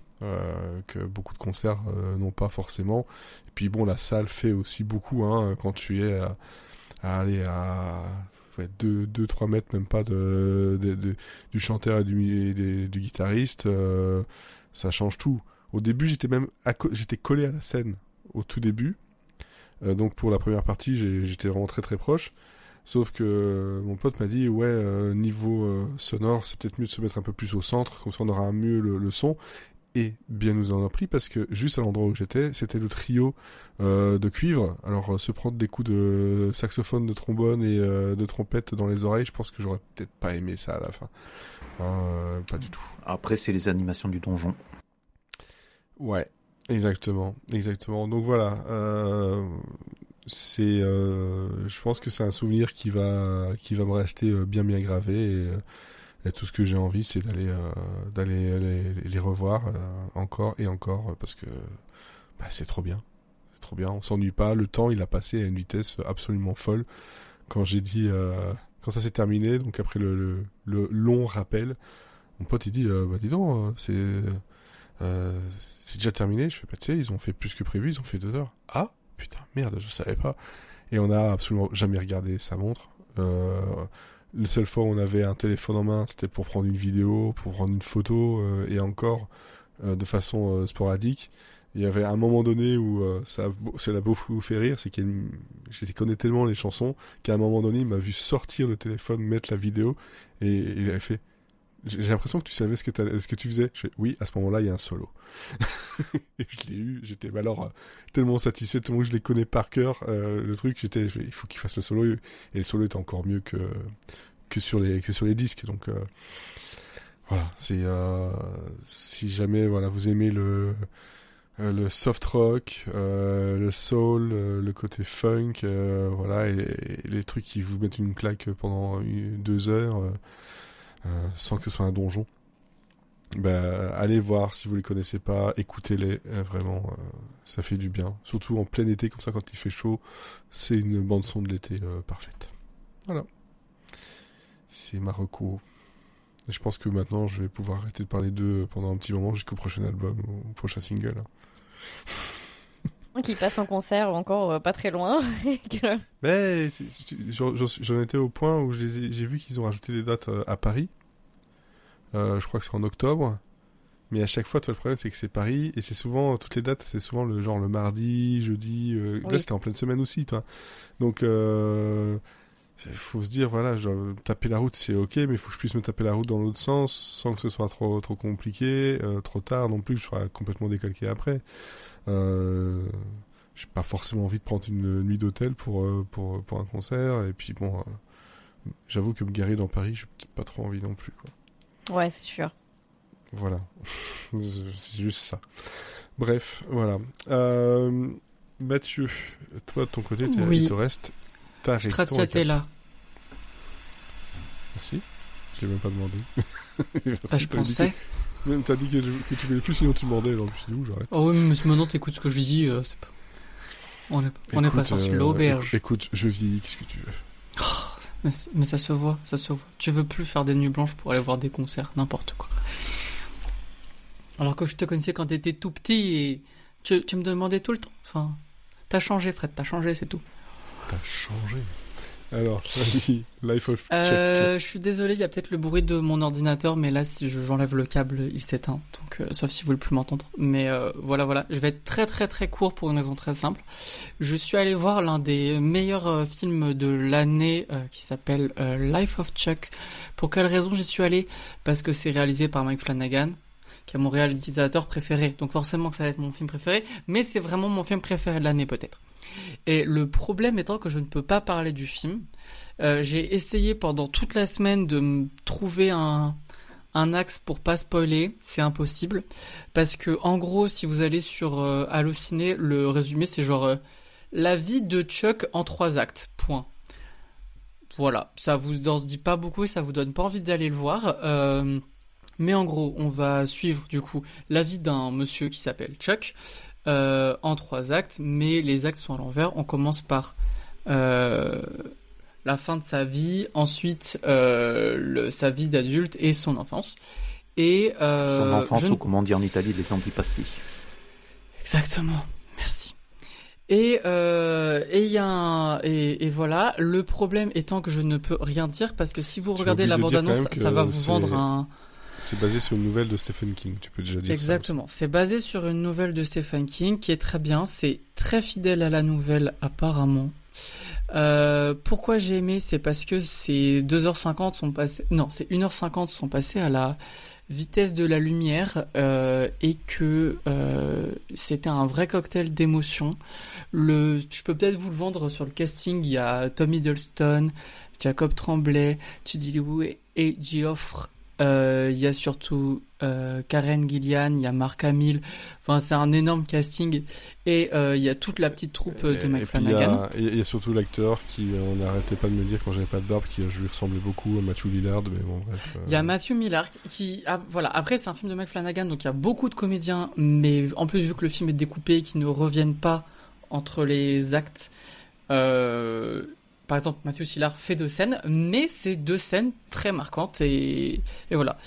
Que beaucoup de concerts n'ont pas forcément. Et puis la salle fait aussi beaucoup, quand tu es à aller à 2-3 mètres même pas du chanteur et du guitariste, ça change tout. Au début j'étais collé à la scène au tout début, donc pour la première partie j'étais vraiment très très proche, sauf que mon pote m'a dit niveau sonore c'est peut-être mieux de se mettre un peu plus au centre, comme ça on aura mieux le son. Et bien nous en a pris parce que juste à l'endroit où j'étais, c'était le trio de cuivre. Alors se prendre des coups de saxophone, de trombone et de trompette dans les oreilles, je pense que j'aurais peut-être pas aimé ça à la fin. Pas du tout. Après, c'est les animations du donjon. Ouais, exactement. Donc voilà, je pense que c'est un souvenir qui va me rester bien gravé. Et tout ce que j'ai envie, c'est d'aller les revoir encore et encore parce que c'est trop bien. C'est trop bien. On s'ennuie pas. Le temps, il a passé à une vitesse absolument folle. Quand j'ai dit, quand ça s'est terminé, donc après le long rappel, mon pote il dit, dis donc, c'est déjà terminé. Je fais tu sais, ils ont fait plus que prévu. Ils ont fait 2 heures. Ah putain, merde, je savais pas. Et on a absolument jamais regardé sa montre. La seule fois où on avait un téléphone en main, c'était pour prendre une vidéo, pour prendre une photo, et encore de façon sporadique. Il y avait un moment donné où ça l'a beaucoup fait rire, c'est je connais tellement les chansons qu'à un moment donné, il m'a vu sortir le téléphone, mettre la vidéo, et il avait fait j'ai l'impression que tu savais ce que tu faisais. Je fais, oui, à ce moment-là, il y a un solo. Et je l'ai eu, j'étais alors tellement satisfait, tellement que je les connais par cœur. Le truc, il faut qu'il fasse le solo. Et le solo était encore mieux que sur les disques. Donc voilà, si jamais vous aimez le soft rock, le soul, le côté funk, et les trucs qui vous mettent une claque pendant 2 heures. Sans que ce soit un donjon, allez voir si vous les connaissez pas, écoutez-les, vraiment ça fait du bien, surtout en plein été comme ça quand il fait chaud, c'est une bande son de l'été parfaite. Voilà, c'est ma reco. Je pense que maintenant je vais pouvoir arrêter de parler d'eux pendant un petit moment jusqu'au prochain album ou au prochain single. Qui passe en concert encore pas très loin. Mais j'en étais au point où j'ai vu qu'ils ont rajouté des dates à Paris. Je crois que c'est en octobre. Mais à chaque fois, le problème, c'est que c'est Paris. Et c'est souvent, toutes les dates, c'est souvent le mardi, jeudi. Oui. Là, c'était en pleine semaine aussi, toi. Donc, faut se dire, voilà, taper la route, c'est ok, mais il faut que je puisse me taper la route dans l'autre sens sans que ce soit trop compliqué, trop tard non plus, que je sois complètement décalqué après. J'ai pas forcément envie de prendre une nuit d'hôtel pour un concert, et puis bon, j'avoue que me garer dans Paris, j'ai peut-être pas trop envie non plus, quoi. Ouais, c'est sûr. Voilà, c'est juste ça. Bref, voilà. Mathieu, toi de ton côté, il te reste ta Stracciatella. Merci. Je l'ai même pas demandé. Je pensais. T'as dit que tu voulais plus, sinon tu demandais, alors je me suis dit où j'arrête. Oh oui, mais maintenant t'écoutes ce que je dis, c'est pas... On n'est pas sorti de l'auberge. Écoute, je vieillis, qu'est-ce que tu veux? Mais ça se voit. Tu veux plus faire des nuits blanches pour aller voir des concerts, n'importe quoi. Alors que je te connaissais quand t'étais tout petit et tu me demandais tout le temps. Enfin, t'as changé, Fred, c'est tout. T'as changé. Alors, Life of Chuck. Je suis désolé, il y a peut-être le bruit de mon ordinateur, mais là, si j'enlève le câble, il s'éteint. Donc, sauf si vous voulez plus m'entendre. Mais voilà. Je vais être très très très court pour une raison très simple. Je suis allé voir l'un des meilleurs films de l'année qui s'appelle Life of Chuck. Pour quelle raison j'y suis allé? Parce que c'est réalisé par Mike Flanagan, qui est mon réalisateur préféré. Donc forcément que ça va être mon film préféré, mais c'est vraiment mon film préféré de l'année peut-être. Et le problème étant que je ne peux pas parler du film. J'ai essayé pendant toute la semaine de me trouver un axe pour pas spoiler, c'est impossible. Parce que en gros, si vous allez sur Allociné, le résumé c'est genre la vie de Chuck en 3 actes, point. Voilà, ça vous en dit pas beaucoup et ça vous donne pas envie d'aller le voir. Mais en gros, on va suivre du coup la vie d'un monsieur qui s'appelle Chuck en 3 actes, mais les actes sont à l'envers. On commence par la fin de sa vie, ensuite sa vie d'adulte et son enfance. Et son enfance, ou comment on dit en Italie, les antipasti. Exactement, merci. Et voilà. Le problème étant que je ne peux rien dire parce que si vous regardez la bande-annonce, ça va vous vendre un. C'est basé sur une nouvelle de Stephen King, tu peux déjà dire. Exactement, c'est basé sur une nouvelle de Stephen King qui est très bien, c'est très fidèle à la nouvelle apparemment. Pourquoi j'ai aimé, c'est parce que ces 2h50 sont passés... Non, c'est 1h50 sont passés à la vitesse de la lumière et que c'était un vrai cocktail d'émotions. Je peux peut-être vous le vendre sur le casting. Il y a Tom Hiddleston, Jacob Tremblay, Chidi Liu et Geoffrey. Il y a surtout Karen Gillian, il y a Mark Hamill. Enfin, c'est un énorme casting. Et il y a toute la petite troupe de Mike Flanagan. Il y a surtout l'acteur qui, on n'arrêtait pas de me dire quand j'avais pas de barbe, je lui ressemblais beaucoup à Matthew Lillard. Mais bon, bref. Il y a Matthew Lillard qui, voilà. Après, c'est un film de Mike Flanagan, donc il y a beaucoup de comédiens, mais en plus vu que le film est découpé, qui ne reviennent pas entre les actes. Par exemple, Matthew Lillard fait 2 scènes, mais c'est 2 scènes très marquantes et voilà.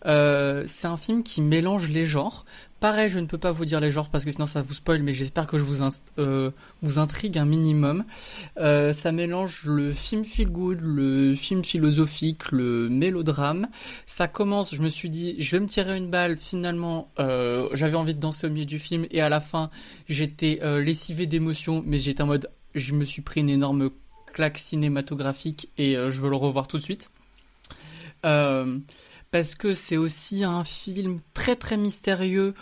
C'est un film qui mélange les genres. Pareil, je ne peux pas vous dire les genres parce que sinon ça vous spoil, mais j'espère que je vous intrigue un minimum. Ça mélange le film feel good, le film philosophique, le mélodrame. Ça commence, je me suis dit, je vais me tirer une balle. Finalement, j'avais envie de danser au milieu du film et à la fin, j'étais lessivé d'émotions, mais j'étais en mode, je me suis pris une énorme claque cinématographique et je veux le revoir tout de suite. Parce que c'est aussi un film très très mystérieux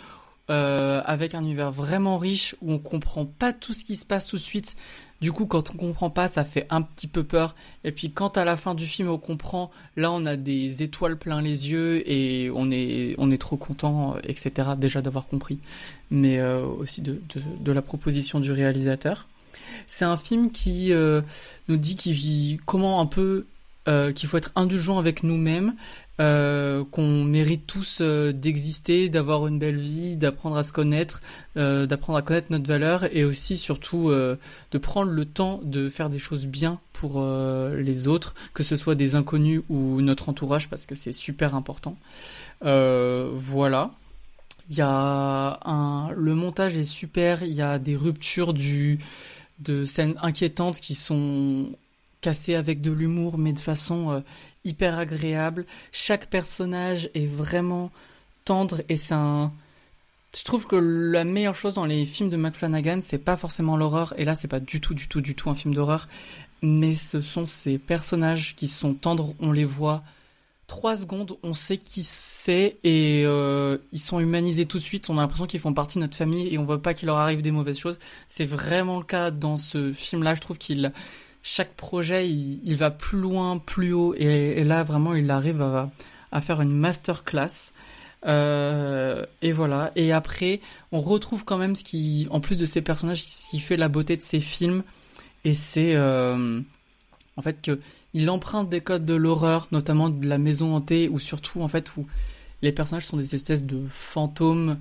avec un univers vraiment riche où on comprend pas tout ce qui se passe tout de suite. Du coup, quand on comprend pas, ça fait un petit peu peur. Et puis quand à la fin du film on comprend, là on a des étoiles plein les yeux et on est trop content, etc. Déjà d'avoir compris, mais aussi de la proposition du réalisateur. C'est un film qui nous dit comment un peu qu'il faut être indulgent avec nous-mêmes, qu'on mérite tous d'exister, d'avoir une belle vie, d'apprendre à se connaître, d'apprendre à connaître notre valeur et aussi surtout de prendre le temps de faire des choses bien pour les autres, que ce soit des inconnus ou notre entourage parce que c'est super important. Voilà. Le montage est super, il y a des ruptures de scènes inquiétantes qui sont cassées avec de l'humour mais de façon hyper agréable. Chaque personnage est vraiment tendre et je trouve que la meilleure chose dans les films de Mike Flanagan, c'est pas forcément l'horreur, et là c'est pas du tout un film d'horreur, mais ce sont ces personnages qui sont tendres, on les voit 3 secondes, on sait qui c'est et ils sont humanisés tout de suite, on a l'impression qu'ils font partie de notre famille et on voit pas qu'il leur arrive des mauvaises choses. C'est vraiment le cas dans ce film-là, je trouve chaque projet, il va plus loin, plus haut et là vraiment il arrive à faire une masterclass. Et voilà. Et après, on retrouve quand même en plus de ces personnages, ce qui fait la beauté de ces films, et c'est en fait que il emprunte des codes de l'horreur, notamment de la maison hantée, ou surtout en fait où les personnages sont des espèces de fantômes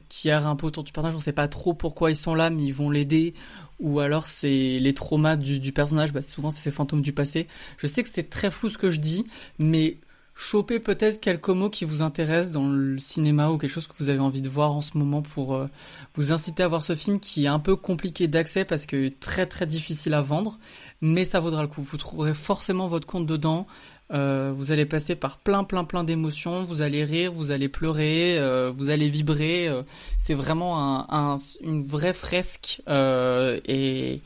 qui errent un peu autour du personnage. On sait pas trop pourquoi ils sont là, mais ils vont l'aider. Ou alors c'est les traumas du personnage. Souvent c'est ces fantômes du passé. Je sais que c'est très flou ce que je dis, mais chopez peut-être quelques mots qui vous intéressent dans le cinéma ou quelque chose que vous avez envie de voir en ce moment pour vous inciter à voir ce film qui est un peu compliqué d'accès parce que très très difficile à vendre, mais ça vaudra le coup. Vous trouverez forcément votre compte dedans. Vous allez passer par plein d'émotions, vous allez rire, vous allez pleurer, vous allez vibrer. C'est vraiment une vraie fresque et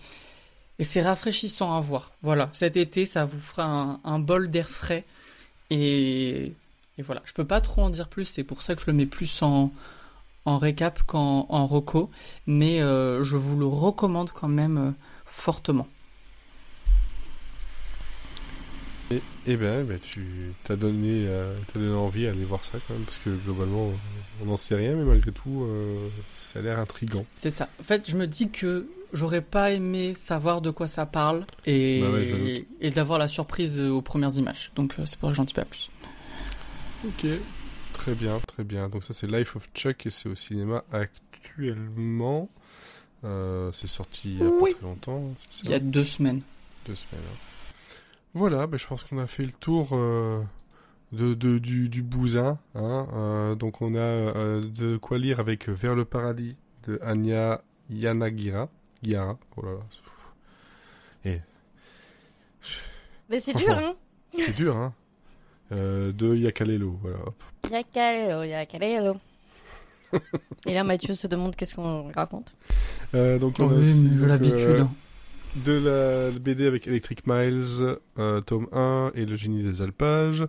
c'est rafraîchissant à voir. Voilà, cet été, ça vous fera un bol d'air frais. Et voilà, je peux pas trop en dire plus, c'est pour ça que je le mets plus en récap qu'en reco, mais je vous le recommande quand même fortement. Et ben, tu t'as donné envie d'aller voir ça quand même, parce que globalement, on n'en sait rien, mais malgré tout, ça a l'air intriguant. C'est ça. En fait, je me dis que j'aurais pas aimé savoir de quoi ça parle et d'avoir la surprise aux premières images. Donc, c'est pour ça que j'en dis pas plus. Ok, très bien. Donc ça, c'est Life of Chuck et c'est au cinéma actuellement. C'est sorti il y a pas très longtemps. C'est ça ? Il y a 2 semaines. 2 semaines, hein. Voilà, je pense qu'on a fait le tour du bousin. Hein. Donc on a de quoi lire avec Vers le paradis de Anya Yanagira. Oh là là, c'est fou. Et... Mais c'est dur, hein. C'est dur, hein. De Yakalelo, voilà. Hop. Yakalelo. Et là, Mathieu se demande qu'est-ce qu'on raconte. Donc on mais j'ai l'habitude. de la BD avec Electric Miles, tome 1 et Le Génie des Alpages.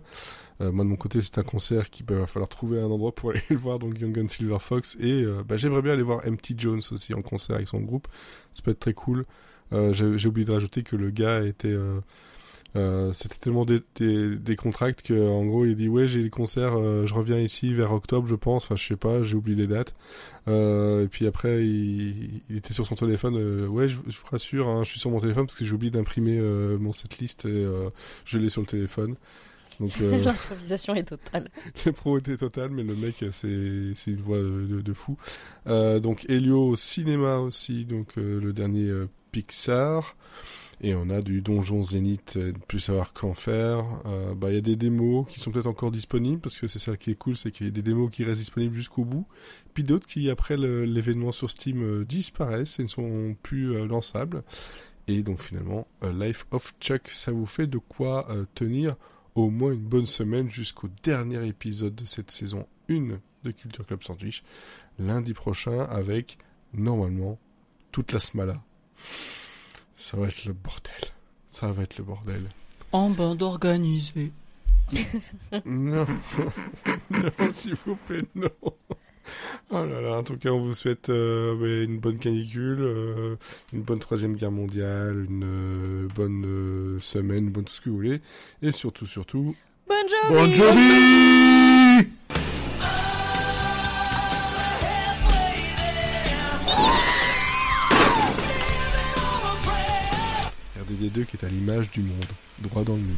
Moi de mon côté c'est un concert qu'il va falloir trouver un endroit pour aller le voir, donc Young Gun Silver Fox, et j'aimerais bien aller voir M.T. Jones aussi en concert avec son groupe, ça peut être très cool. J'ai oublié de rajouter que le gars était c'était tellement des contracts que en gros il dit ouais j'ai des concerts, je reviens ici vers octobre je pense, enfin je sais pas, j'ai oublié les dates, et puis après il était sur son téléphone, ouais je vous rassure hein, je suis sur mon téléphone parce que j'ai oublié d'imprimer mon setlist et je l'ai sur le téléphone. Donc, l'improvisation est totale. L'improvisation est totale, mais le mec, c'est une voix de fou. Donc, Elio au cinéma aussi, donc le dernier Pixar. Et on a du Donjon Zénith, ne plus savoir qu'en faire. Y a des démos qui sont peut-être encore disponibles, parce que c'est ça qui est cool, c'est qu'il y a des démos qui restent disponibles jusqu'au bout. Puis d'autres qui, après l'événement sur Steam, disparaissent et ne sont plus lançables. Et donc, finalement, Life of Chuck, ça vous fait de quoi tenir au moins une bonne semaine jusqu'au dernier épisode de cette saison 1 de Culture Club Sandwich, lundi prochain, avec, normalement, toute la smala. Ça va être le bordel. En bande organisée. Non, non, s'il vous plaît, non. Oh là là, en tout cas, on vous souhaite une bonne canicule, une bonne 3e guerre mondiale, une bonne semaine, une bonne tout ce que vous voulez. Et surtout, Bon Jovi! Bon Jovi! RDD2 qui est à l'image du monde, droit dans le mur.